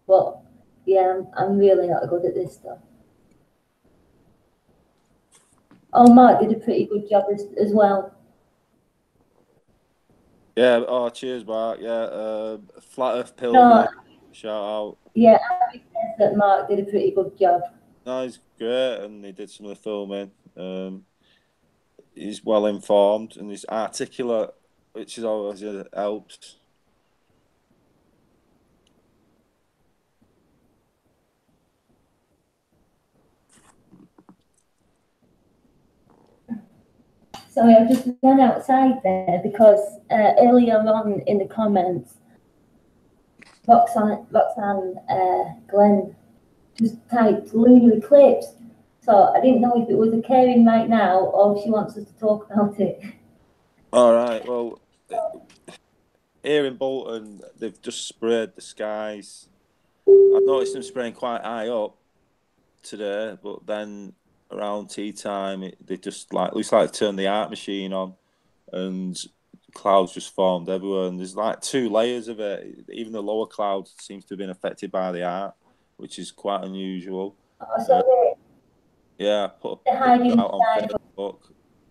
But yeah, I'm really not good at this stuff. Oh, Mark did a pretty good job as well. Yeah. Oh, cheers, Mark. Yeah. Flat Earth Pilgrim. Shout out. Yeah, Abby says that Mark did a pretty good job. No, he's great, and he did some of the filming. He's well informed and he's articulate, which is always helps. Sorry, I just ran outside there because earlier on in the comments, Roxanne Glenn just typed lunar eclipse. So I didn't know if it was occurring right now or if she wants us to talk about it. All right. Well, here in Bolton, they've just sprayed the skies. I've noticed them spraying quite high up today, but then around tea time, they just looks like turned the art machine on, and clouds just formed everywhere. And there's like 2 layers of it. Even the lower clouds seems to have been affected by the art, which is quite unusual. Oh, so yeah, I put a picture out on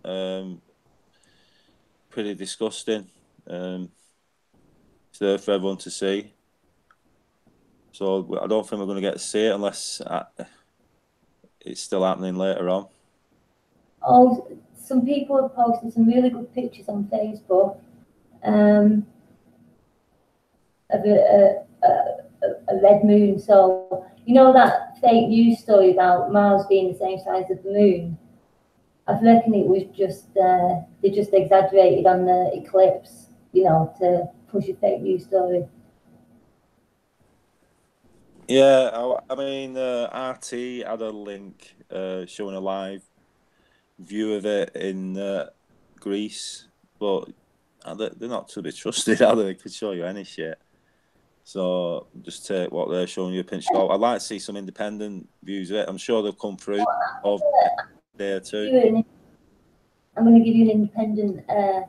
Facebook. Pretty disgusting. It's there for everyone to see. So I don't think we're going to get to see it unless it's still happening later on. Oh, some people have posted some really good pictures on Facebook of a red moon. So, you know that fake news story about Mars being the same size as the moon? I reckon it was just, they just exaggerated on the eclipse, you know, to push a fake news story. Yeah, I mean, RT had a link showing a live view of it in Greece, but they're not to be trusted, are they? They could show you any shit. So just take what they're showing you a pinch of salt. I'd like to see some independent views of it. I'm sure they'll come through over a day or two. I'm going to give you an independent, I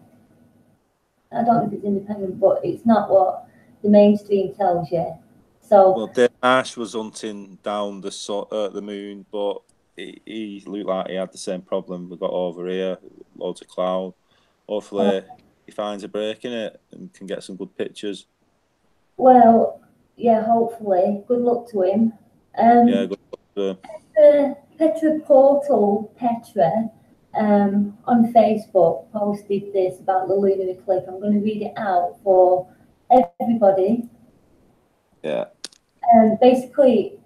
don't know if it's independent, but it's not what the mainstream tells you. So, well, Dave Ash was hunting down the moon, but he looked like he had the same problem we got over here, loads of cloud. Hopefully he finds a break in it and can get some good pictures. well, yeah, hopefully. Good luck to him. Yeah, good luck to him. Petra on Facebook posted this about the lunar eclipse. I'm going to read it out for everybody. Yeah. Basically,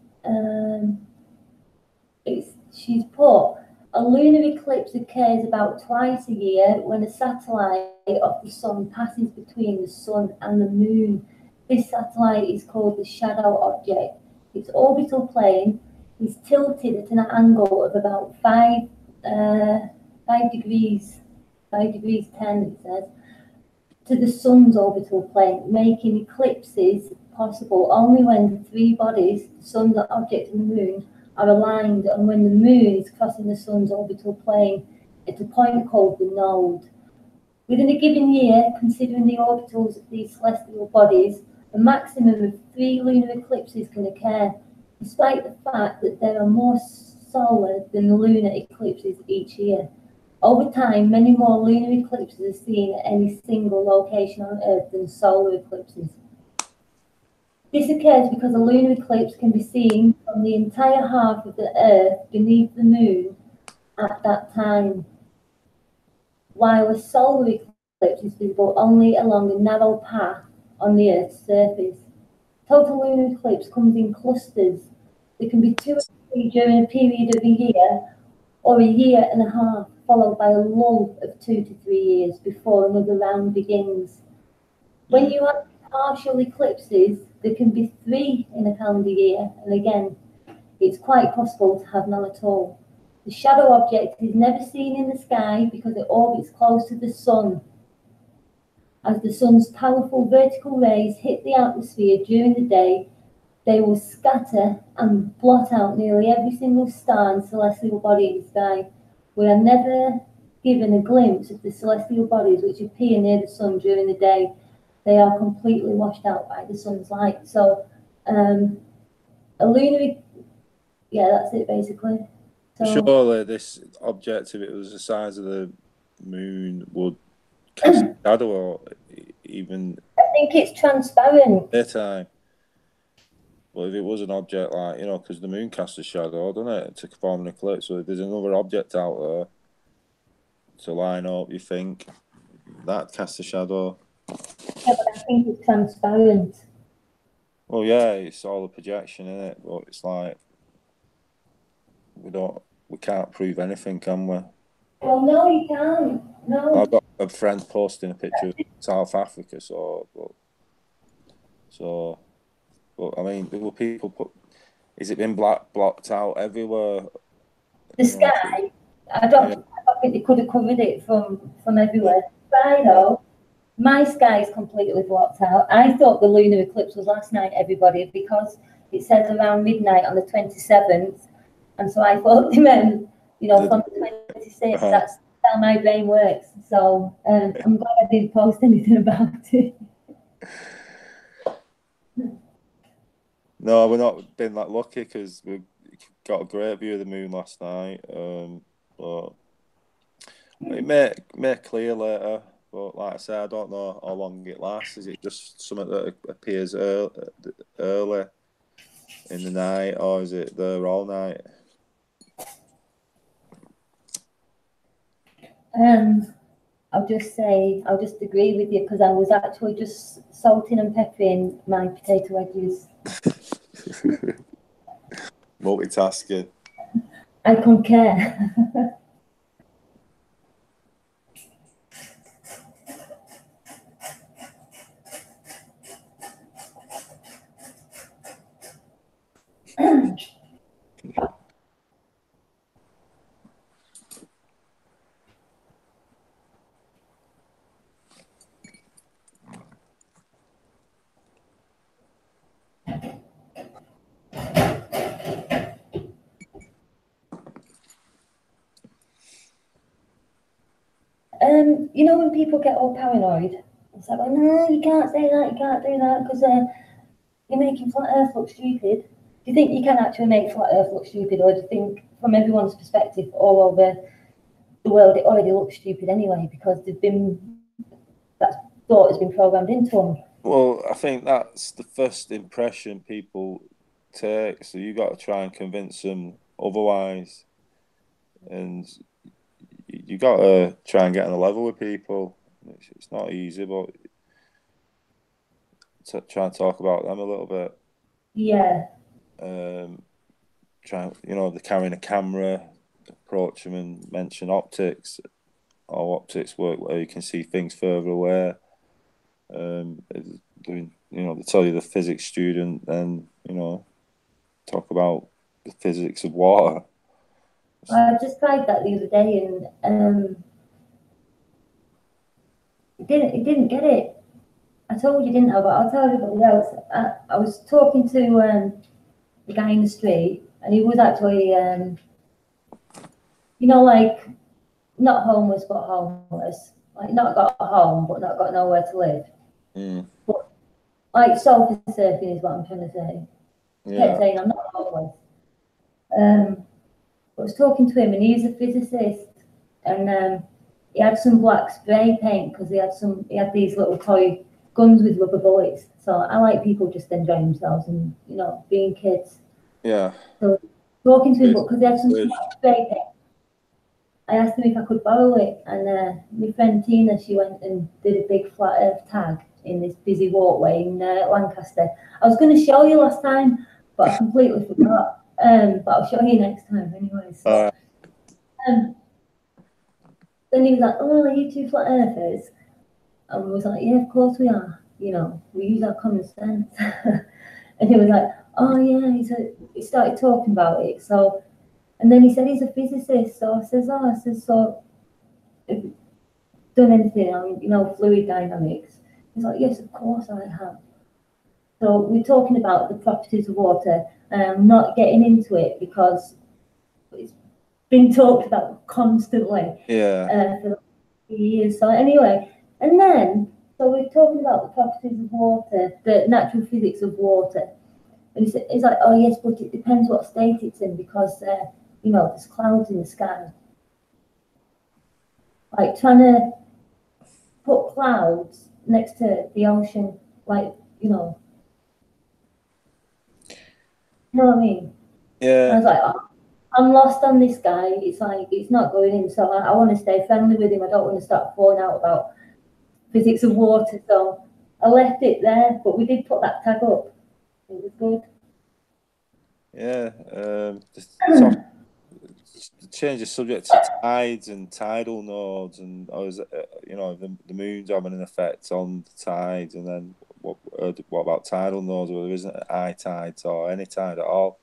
she's put a lunar eclipse occurs about twice a year when a satellite of the sun passes between the sun and the moon. This satellite is called the shadow object. Its orbital plane is tilted at an angle of about 5 degrees 10, it says, to the sun's orbital plane, making eclipses possible only when the 3 bodies, the sun, the object, and the moon, are aligned, and when the moon is crossing the sun's orbital plane at a point called the node. Within a given year, considering the orbitals of these celestial bodies, a maximum of 3 lunar eclipses can occur, despite the fact that there are more solar than lunar eclipses each year. Over time, many more lunar eclipses are seen at any single location on Earth than solar eclipses. This occurs because a lunar eclipse can be seen from the entire half of the Earth beneath the moon at that time, while a solar eclipse is visible only along a narrow path on the Earth's surface. Total lunar eclipse comes in clusters. There can be 2 or 3 during a period of a year or a year and a half, followed by a lull of 2 to 3 years before another round begins. When you have partial eclipses, there can be 3 in a calendar year, and again, it's quite possible to have none at all. The shadow object is never seen in the sky because it orbits close to the sun. As the sun's powerful vertical rays hit the atmosphere during the day, they will scatter and blot out nearly every single star and celestial body in the sky. We are never given a glimpse of the celestial bodies which appear near the sun during the day. They are completely washed out by the sun's light. So, a lunar, yeah, that's it basically. So, surely this object, if it was the size of the moon, would cast a shadow or even. I think it's transparent. Daytime. Well, if it was an object like, because the moon casts a shadow, doesn't it, to form an eclipse. So if there's another object out there to line up, you think that casts a shadow. Yeah, but I think it's transparent. Well, yeah, it's all a projection, isn't it? But it's like we can't prove anything, can we? Well, no, you can't. No. I've got a friend posting a picture of South Africa, but I mean, there were people put. Is it been blocked out everywhere? The sky, I don't think they could have covered it from everywhere. Sky though, my sky is completely blocked out. I thought the lunar eclipse was last night, everybody, because it says around midnight on the 27th, and so I thought they meant, you know, from the 26th. That's how my brain works. So I'm glad I didn't post anything about it. No, we're not been that lucky because we got a great view of the moon last night. But it may clear later. But like I say, I don't know how long it lasts. Is it just something that appears early in the night, or is it there all night? I'll just agree with you because I was actually just salting and peppering my potato wedges. Multitasking. I concur. You know when people get all paranoid, it's like, no, you can't say that, you can't do that because you're making flat Earth look stupid. Do you think you can actually make flat Earth look stupid, or do you think, from everyone's perspective, all over the world, it already looks stupid anyway because that thought has been programmed into them? Well, I think that's the first impression people take, so you got to try and convince them otherwise, and you got to try and get on a level with people. It's not easy, but try and talk about them a little bit. Yeah. Try, they're carrying a camera, approach them and mention optics. Or optics work where you can see things further away. They tell you the physics student, and talk about the physics of water. I just tried that the other day, and it didn't get it. I told you didn't I, but I'll tell everybody else. I was talking to the guy in the street, and he was actually, like not homeless but homeless, like not got a home but not got nowhere to live. But like sofa surfing is what I'm trying to say. Yeah. Kept saying I'm not homeless. I was talking to him, and he's a physicist, and he had some black spray paint because he had these little toy guns with rubber bullets. So I like people just enjoying themselves and being kids. Yeah. So talking to him, because he had some black spray paint, I asked him if I could borrow it, and my friend Tina, she went and did a big flat Earth tag in this busy walkway in Lancaster. I was going to show you last time, but I completely forgot. But I'll show you next time anyway. So, then he was like, "Oh, are you two flat earthers?" And we was like, "Yeah, of course we are. We use our common sense." And he was like, "Oh yeah." He started talking about it. So, and then he said he's a physicist. So I says, "So have you done anything on fluid dynamics?" He's like, "Yes, of course I have." So we're talking about the properties of water, and I'm not getting into it because it's been talked about constantly for years. So anyway, and then so we're talking about the properties of water, the natural physics of water, and he's like, "Oh yes, but it depends what state it's in because there's clouds in the sky." Like trying to put clouds next to the ocean, like you know what I mean? Yeah. And I was like, "Oh, I'm lost on this guy. It's like it's not going in, so I want to stay friendly with him. I don't want to start falling out about physics of water." So I left it there, but we did put that tag up. It was good. Yeah. change the subject to tides and tidal nodes, and the moon's having an effect on the tides, and then what about tidal nodes where there isn't high tides or any tide at all?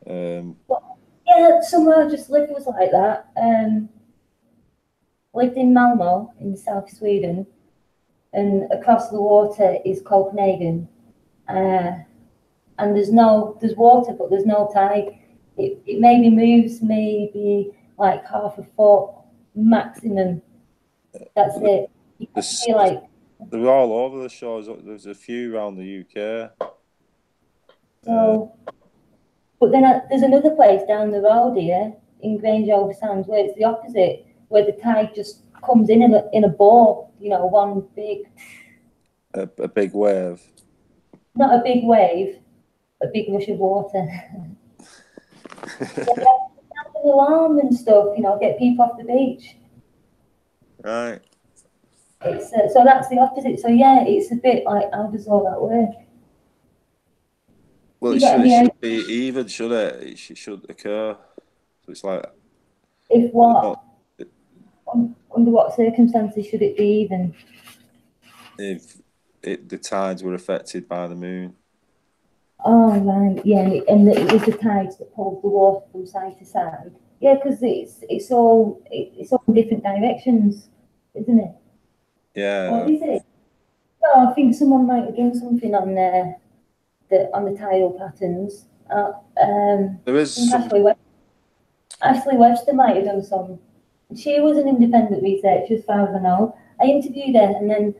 Yeah, somewhere I just lived was like that. Lived in Malmo in South Sweden, and across the water is Copenhagen. And there's water, but there's no tide. It maybe moves maybe like half a foot maximum. That's it. You can see like they're all over the shores. There's a few around the UK. So, but then there's another place down the road here in Grange over Sands where it's the opposite, where the tide just comes in a ball. One big. A big wave. Not a big wave, a big rush of water. Alarm and stuff, get people off the beach. Right. It's so that's the opposite. So yeah, it's a bit like, how does all that work? Well, it should be even, should it? It should occur. So it's like, if what? Under what circumstances should it be even? If the tides were affected by the moon. Oh right, yeah, and it was the tides that pulled the water from side to side. Yeah, because it's all in different directions, isn't it? Yeah. Or is it? No, I think someone might have done something on on the tidal patterns. There is Ashley Webster might have done some. She was an independent researcher, as far as I know. I interviewed her, and then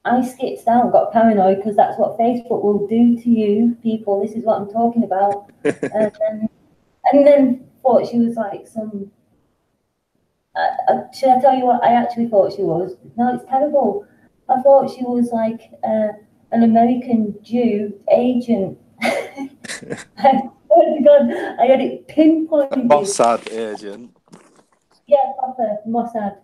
I skipped out, got paranoid because that's what Facebook will do to you people. This is what I'm talking about. and then thought she was like some. Should I tell you what I actually thought she was? No, it's terrible. I thought she was like an American Jew agent. I swear to God, I had it pinpointed. Mossad agent. Yeah, proper Mossad.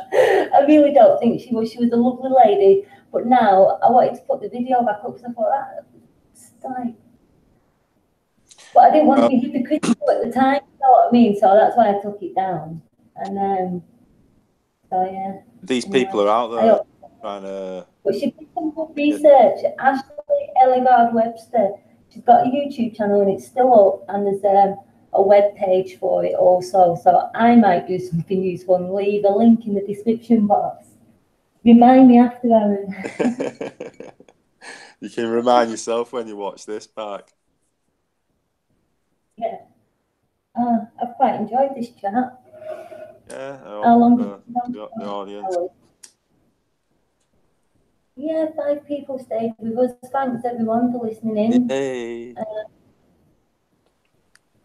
I really don't think she was. She was a lovely lady, but now I wanted to put the video back up because I thought that's like. But I didn't want to be hypocritical at the time. You know what I mean? So that's why I took it down. And so yeah. These people are out there trying to. But she did some good research. Ashley Webster. She's got a YouTube channel and it's still up, and there's a web page for it also. So I might do something useful and leave a link in the description box. Remind me after, Aaron. You can remind yourself when you watch this back. Yeah. I've quite enjoyed this chat. Yeah. How long the audience? Yeah, 5 people stayed with us. Thanks everyone for listening in. Hey.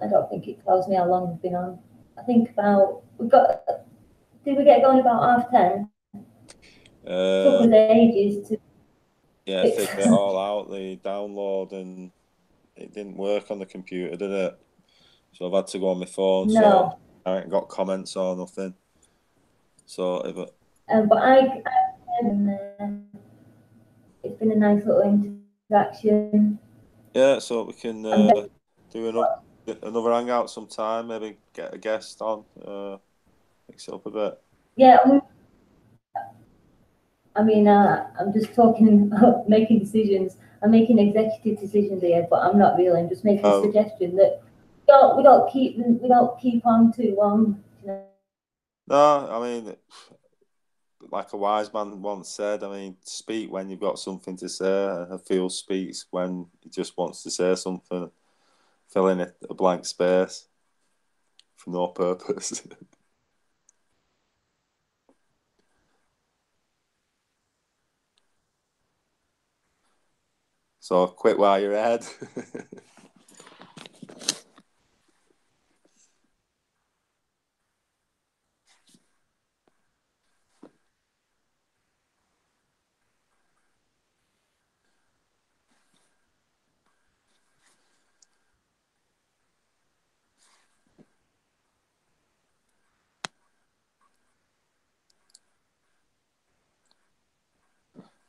I don't think it tells me how long we've been on. I think did we get going about 10:30? Took us ages to. Yeah, figure it all out, the download, and it didn't work on the computer, did it? So I've had to go on my phone. No. So I ain't got comments or nothing. So but it's been a nice little interaction. Yeah, so we can do another hangout sometime. Maybe get a guest on, mix it up a bit. Yeah. I mean, I'm just talking about making decisions. I'm making executive decisions here, but I'm not really. I'm just making a suggestion that we don't keep on too long. No, I mean, like a wise man once said, I mean, speak when you've got something to say. And Phil speaks when he just wants to say something, filling a blank space for no purpose. So quit while you're ahead.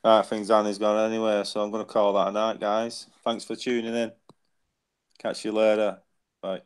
I think Zannie's gone anyway, so I'm going to call that a night, guys. Thanks for tuning in. Catch you later. Bye.